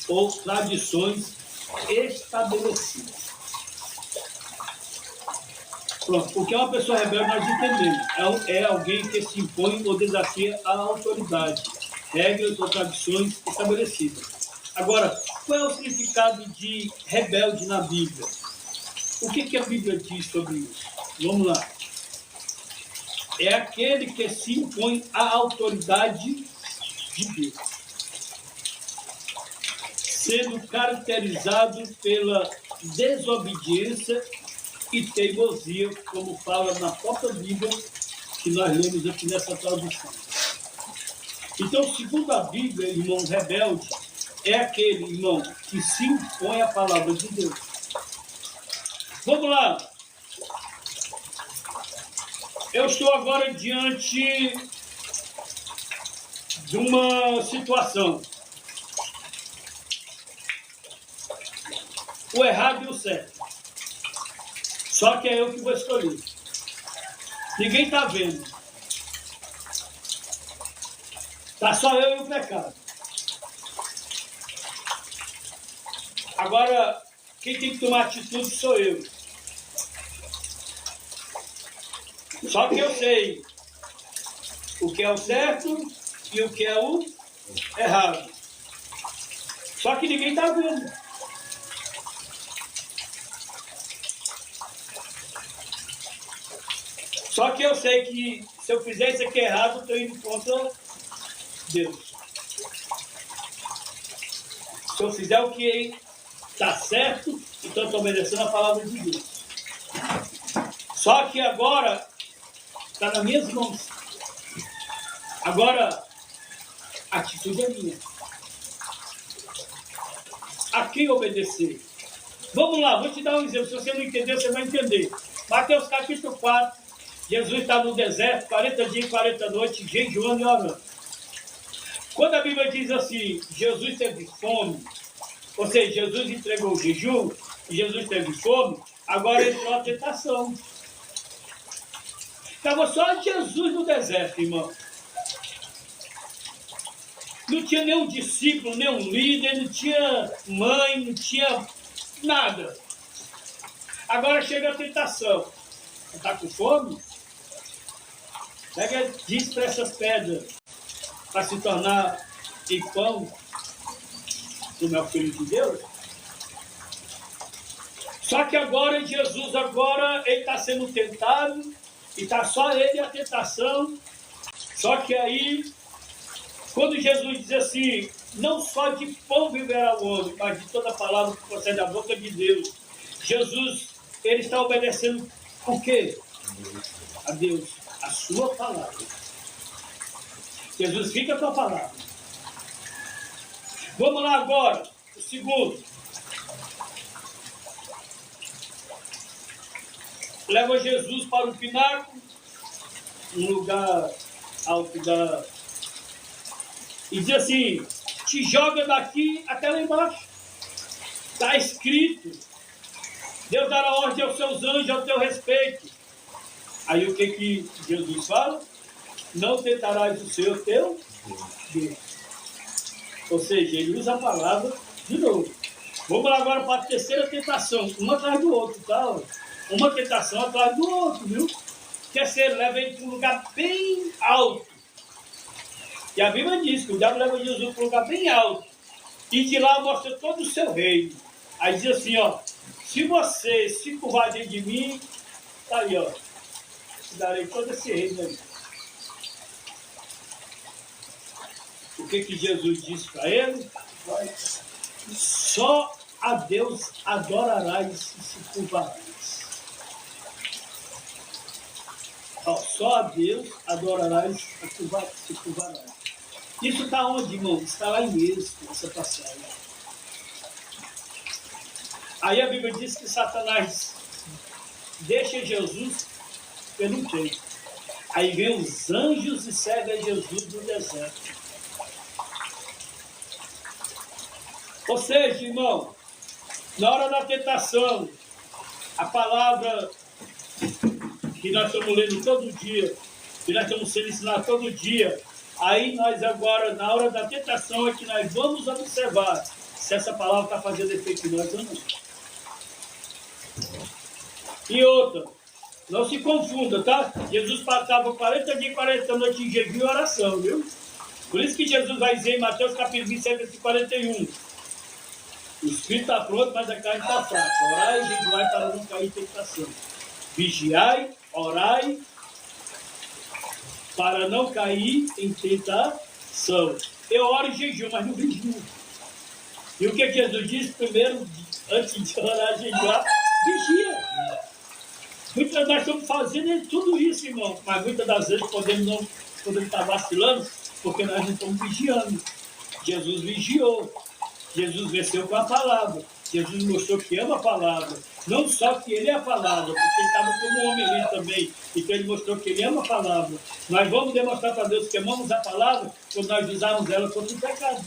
ou tradições estabelecidas. Pronto. Porque uma pessoa rebelde nós entendemos. É alguém que se impõe ou desafia a autoridade, regras ou tradições estabelecidas. Agora, qual é o significado de rebelde na Bíblia? O que a Bíblia diz sobre isso? Vamos lá. É aquele que se impõe à autoridade de Deus, sendo caracterizado pela desobediência e teimosia, como fala na própria Bíblia, que nós lemos aqui nessa tradução. Então, segundo a Bíblia, irmão, rebelde é aquele, irmão, que se impõe à palavra de Deus. Vamos lá. Eu estou agora diante de uma situação. O errado e o certo. Só que é eu que vou escolher. Ninguém está vendo. Está só eu e o pecado. Agora, quem tem que tomar atitude sou eu. Só que eu sei o que é o certo e o que é o errado. Só que ninguém está vendo. Só que eu sei que se eu fizer isso aqui errado, eu estou indo contra Deus. Se eu fizer o que está certo, então estou obedecendo a palavra de Deus. Só que agora está nas minhas mãos. Agora, a atitude é minha. A quem obedecer? Vamos lá, vou te dar um exemplo. Se você não entender, você vai entender. Mateus capítulo 4, Jesus está no deserto, 40 dias e 40 noites, jejuando e orando. Quando a Bíblia diz assim, Jesus teve fome, ou seja, Jesus entregou o jejum, e Jesus teve fome, agora entrou a tentação. Estava só Jesus no deserto, irmão. Não tinha nenhum discípulo, nenhum líder, não tinha mãe, não tinha nada. Agora chega a tentação. Está com fome? Pega, diz para essas pedras, para se tornar em pão do meu filho de Deus. Só que agora Jesus, ele está sendo tentado, e está só ele a tentação. Só que aí, quando Jesus diz assim, não só de pão viverá o homem, mas de toda palavra que procede da boca de Deus. Jesus, ele está obedecendo o quê? A Deus, a sua palavra. Jesus fica com a palavra. Vamos lá agora, o segundo. Leva Jesus para o pináculo, um lugar alto da... E diz assim, te joga daqui até lá embaixo. Está escrito. Deus dará ordem aos seus anjos ao teu respeito. Aí o que Jesus fala? Não tentarás o Senhor teu Deus. Ou seja, ele usa a palavra de novo. Vamos lá agora para a terceira tentação. Uma atrás do outro, tá? Uma tentação atrás do outro, viu? Terceiro, leva ele para um lugar bem alto. E a Bíblia diz que o diabo leva Jesus para um lugar bem alto. E de lá mostra todo o seu reino. Aí diz assim, ó, se você se curvar diante de mim, tá aí, ó, te darei todo esse reino aí. O que Jesus disse para ele? Só a Deus adorarás e se curvarás. Ó, só a Deus adorarás e se curvarás. Isso está onde, irmão? Está lá em Êxodo, essa passagem. Aí a Bíblia diz que Satanás deixa Jesus pelo tempo. Aí vem os anjos e servem a Jesus no deserto. Ou seja, irmão, na hora da tentação, a palavra que nós estamos lendo todo dia, que nós estamos sendo ensinados todo dia, aí nós agora, na hora da tentação, é que nós vamos observar se essa palavra está fazendo efeito em nós ou não. E outra, não se confunda, tá? Jesus passava 40 dias e 40 noites em jejum e oração, viu? Por isso que Jesus vai dizer em Mateus capítulo 27, versículo 41. O espírito está pronto, mas a carne está fraca. Orai e jejuai para não cair em tentação. Vigiai, orai, para não cair em tentação. Eu oro e jejum, mas não vigio. E o que Jesus disse? Primeiro, antes de orar e jejuar, vigia. Muitas nós estamos fazendo tudo isso, irmão. Mas muitas das vezes podemos estar vacilando, porque nós não estamos vigiando. Jesus vigiou. Jesus venceu com a palavra. Jesus mostrou que ama a palavra. Não só que ele é a palavra, porque ele estava como homem ali também. Então ele mostrou que ele ama a palavra. Nós vamos demonstrar para Deus que amamos a palavra quando nós usarmos ela contra o pecado.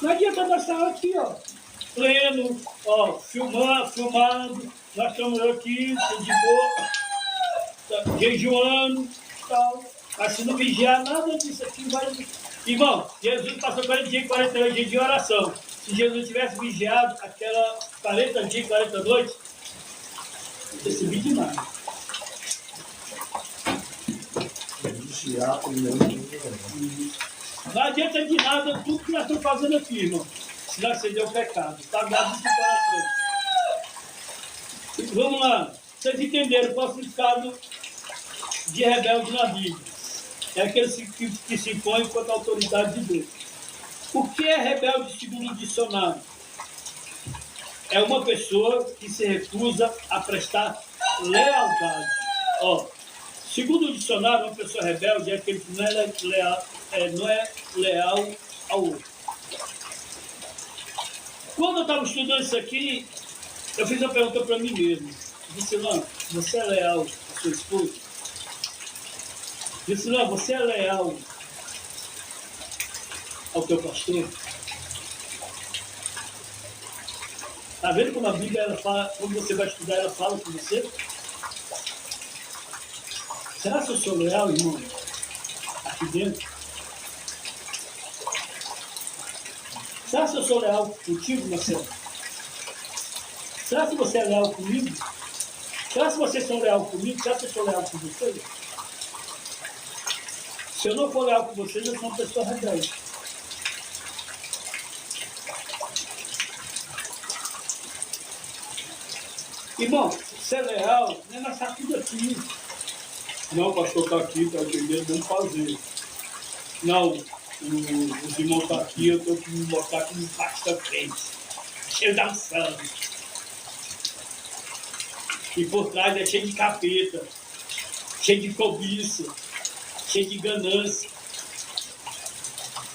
Não adianta nós estar aqui, ó, pleno, ó, filmando. Nós estamos aqui, de boa, jejuando, tal. Mas se não vigiar nada disso aqui, vai... Irmão, Jesus passou 40 dias e 40 dias de oração. Se Jesus tivesse vigiado aquela 40 dias e 40 noites, não teria subido demais. Vigiar primeiro. Não adianta de nada tudo que nós estamos fazendo aqui, irmão. Se nós ceder o pecado. Está guardado no coração. Vamos lá. Vocês entenderam qual é o significado de rebelde na Bíblia? É aquele que se impõe contra a autoridade de Deus. O que é rebelde segundo o dicionário? É uma pessoa que se recusa a prestar lealdade. Ó, segundo o dicionário, uma pessoa rebelde é aquele que não é leal ao outro. Quando eu estava estudando isso aqui, eu fiz uma pergunta para mim mesmo. Disse, não, você é leal à sua esposa? Disse, não, você é leal ao teu pastor? Está vendo como a Bíblia, ela fala, quando você vai estudar, ela fala com você? Será que eu sou leal, irmão? Aqui dentro? Será que eu sou leal contigo, Marcelo? Será que você é leal comigo? Será que vocês são leal comigo? Será que eu sou leal com vocês? Se eu não for leal com vocês, eu sou uma pessoa rebelde. Irmão, ser leal não é mais tudo aqui. Não, o pastor está aqui, está entendendo, vamos fazer. Não, os irmãos estão aqui, eu tenho que me mostrar como um pastor crente. Cheio da unção. E por trás é cheio de capeta, cheio de cobiça, cheio de ganância.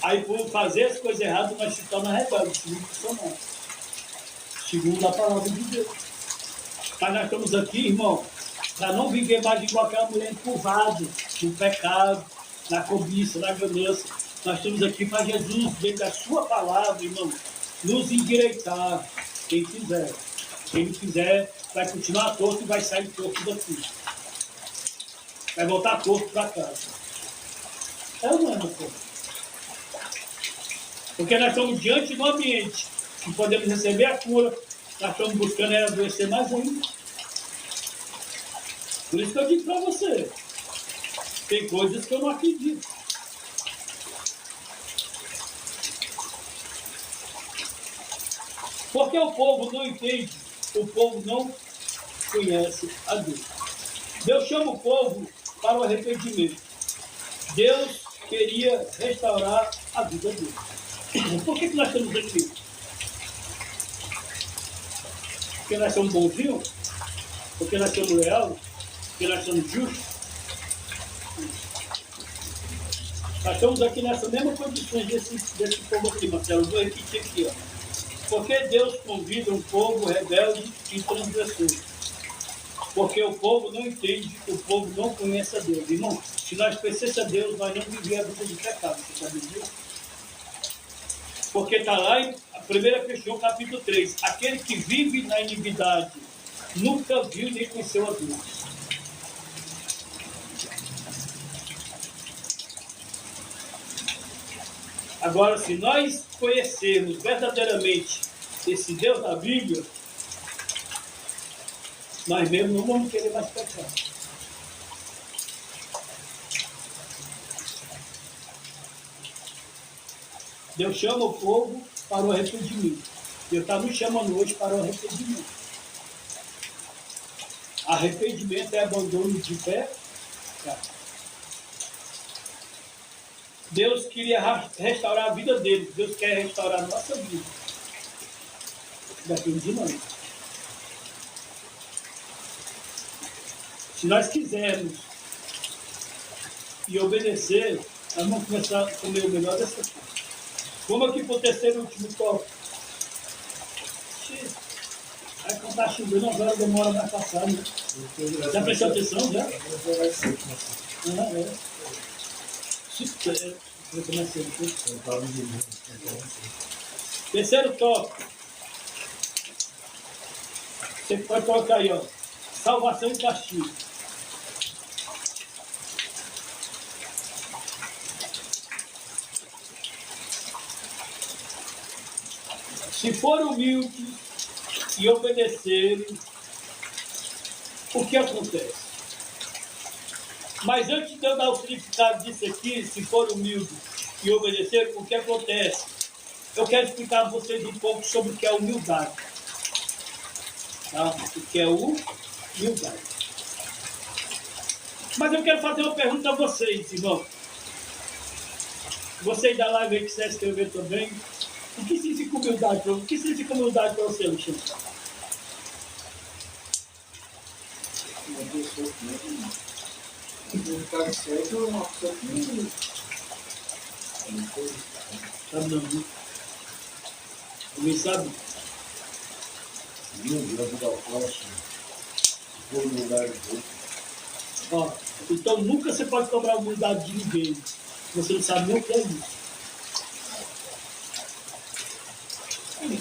Aí por fazer as coisas erradas, nós se torna rebelde, segundo a palavra de Deus. Mas nós estamos aqui, irmão, para não viver mais igual aquela mulher encurvada, no pecado, na cobiça, na ganância. Nós estamos aqui para Jesus, dentro da sua palavra, irmão, nos endireitar. Quem quiser. Quem não quiser, vai continuar torto e vai sair torto daqui. Vai voltar torto para casa. É ou não é, meu povo? Porque nós estamos diante do ambiente que podemos receber a cura, nós estamos buscando adoecer mais ainda. Por isso que eu digo para você, tem coisas que eu não acredito. Porque o povo não entende, o povo não conhece a Deus. Deus chama o povo para o arrependimento. Deus queria restaurar a vida dele. Por que nós estamos aqui? Porque nós somos bonzinhos? Porque nós somos leais? Porque nós somos justos? Nós estamos aqui nessas mesmas condições desse povo aqui, Marcelo. Vou repetir aqui, ó. Porque Deus convida um povo rebelde e transgressor. Porque o povo não entende, o povo não conhece a Deus. Irmão, se nós conhecêssemos a Deus, nós não vivíamos a vida de pecado. Você sabe disso? Porque está lá em 1 João capítulo 3. Aquele que vive na iniquidade nunca viu nem conheceu a Deus. Agora, se nós conhecermos verdadeiramente esse Deus da Bíblia, nós mesmos não vamos querer mais pecar. Deus chama o povo para o arrependimento. Deus está nos chamando hoje para o arrependimento. Arrependimento é abandono de fé. Deus queria restaurar a vida deles. Deus quer restaurar a nossa vida. Depende de nós. Se nós quisermos e obedecer, nós vamos começar a comer o melhor dessa coisa. Vamos aqui para o terceiro e último copo. Aí quando está chovendo, agora demora mais passar, né? Já prestou atenção, já? Terceiro toque. Você pode colocar aí, ó. Salvação e castigo. Se forem humildes e obedecerem, o que acontece? Mas antes de eu dar o significado disso aqui, se forem humildes e obedecerem, o que acontece? Eu quero explicar a vocês um pouco sobre o que é humildade. Tá? O que é humildade. Mas eu quero fazer uma pergunta a vocês, irmão. Vocês da live aí que quiser escrever também. O que significa humildade para você? O que significa humildade para você, Alexandre? Uma pessoa que não está certo, é uma pessoa que não Sabe não, né? Alguém sabe? Humilde, ajudar o próximo. Pôr no lugar do outro. Ó, então nunca você pode cobrar humildade de ninguém. Você não sabe nem o que é isso.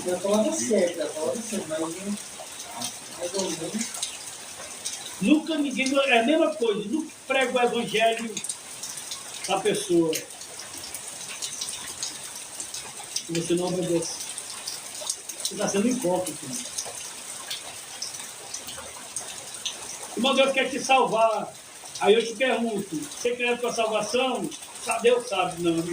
é a palavra certa, mas mais ou menos. Nunca ninguém. É a mesma coisa, nunca prega o evangelho para a pessoa. Se você não obedece. Você está sendo hipócrita. Irmão, Deus quer te salvar. Aí eu te pergunto, você quer a tua salvação? Deus sabe, não.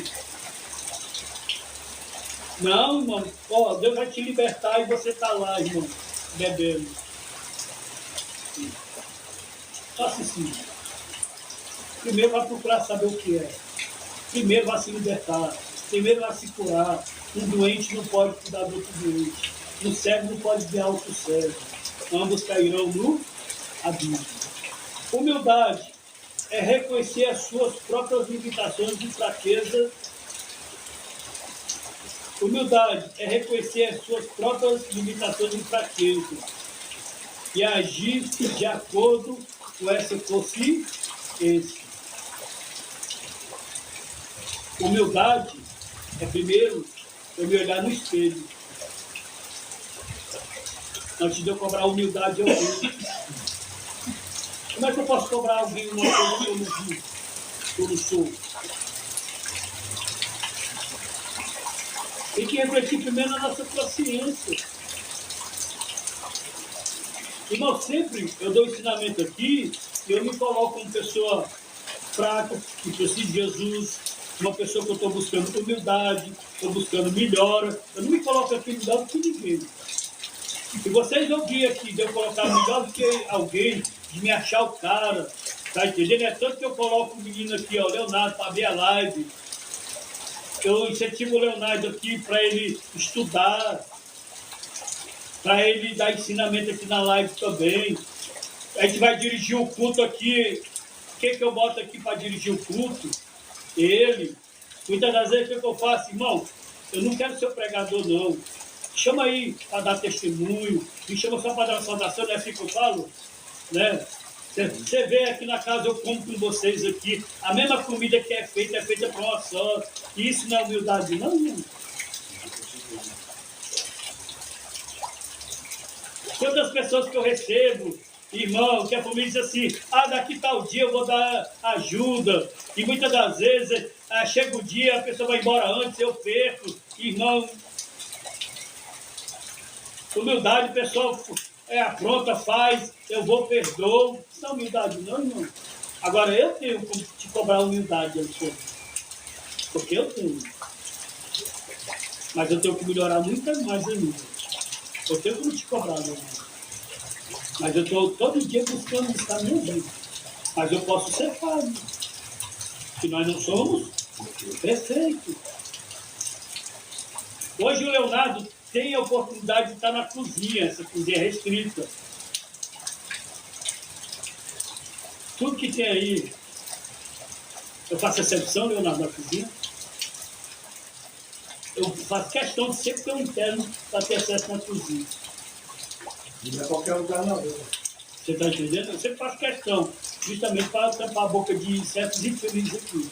Não, irmão. Ó, Deus vai te libertar e você está lá, irmão, bebendo. Faça assim. Primeiro vai procurar saber o que é. Primeiro vai se libertar. Primeiro vai se curar. Um doente não pode cuidar do outro doente. Um cego não pode guiar outro cego. Ambos cairão no abismo. Humildade é reconhecer as suas próprias limitações e fraquezas. Humildade é reconhecer as suas próprias limitações e fraquezas e agir de acordo com essa consciência. Humildade é primeiro eu me olhar no espelho. Antes de eu cobrar humildade, eu vi. Como é que eu posso cobrar alguém uma coisa que eu não vi, que eu não sou? Tem que refletir primeiro na nossa consciência. Irmão, sempre eu dou ensinamento aqui eu me coloco como pessoa fraca, que precisa de Jesus, uma pessoa que eu estou buscando humildade, estou buscando melhora. Eu não me coloco aqui melhor do que ninguém. Se vocês ouvirem aqui de eu colocar melhor do que alguém, de me achar o cara, tá entendendo? É tanto que eu coloco o menino aqui, ó, Leonardo, para ver a live. Eu incentivo o Leonardo aqui para ele estudar, para ele dar ensinamento aqui na live também. A gente vai dirigir o culto aqui. O que eu boto aqui para dirigir o culto? Ele. Muitas das vezes o que eu faço, irmão? Eu não quero ser o pregador, não. Chama aí para dar testemunho, me chama só para dar uma saudação, não é assim que eu falo? Né? Você vê aqui na casa, eu como com vocês aqui, a mesma comida que é feita para uma só. Isso não é humildade, não, irmão. Quantas pessoas que eu recebo, irmão, que a família diz assim, daqui tal dia eu vou dar ajuda. E muitas das vezes, chega o dia, a pessoa vai embora antes, eu perco. Irmão, humildade, o pessoal apronta, faz, eu vou, perdoo. Isso não é humildade, não, irmão. Agora eu tenho como te cobrar humildade, Alexandre. Porque eu tenho. Mas eu tenho que melhorar muito mais ainda. Eu tenho como te cobrar, meu irmão. Mas eu estou todo dia buscando buscar minha vida. Mas eu posso ser falho. Que nós não somos perfeitos. Hoje o Leonardo tem a oportunidade de estar na cozinha, essa cozinha restrita. Tudo que tem aí, eu faço exceção, Leonardo, na cozinha. Eu faço questão de sempre ter um interno para ter acesso na cozinha. Não é qualquer lugar, não. Você está entendendo? Eu sempre faço questão, justamente para tampar a boca de certos infelizes aqui.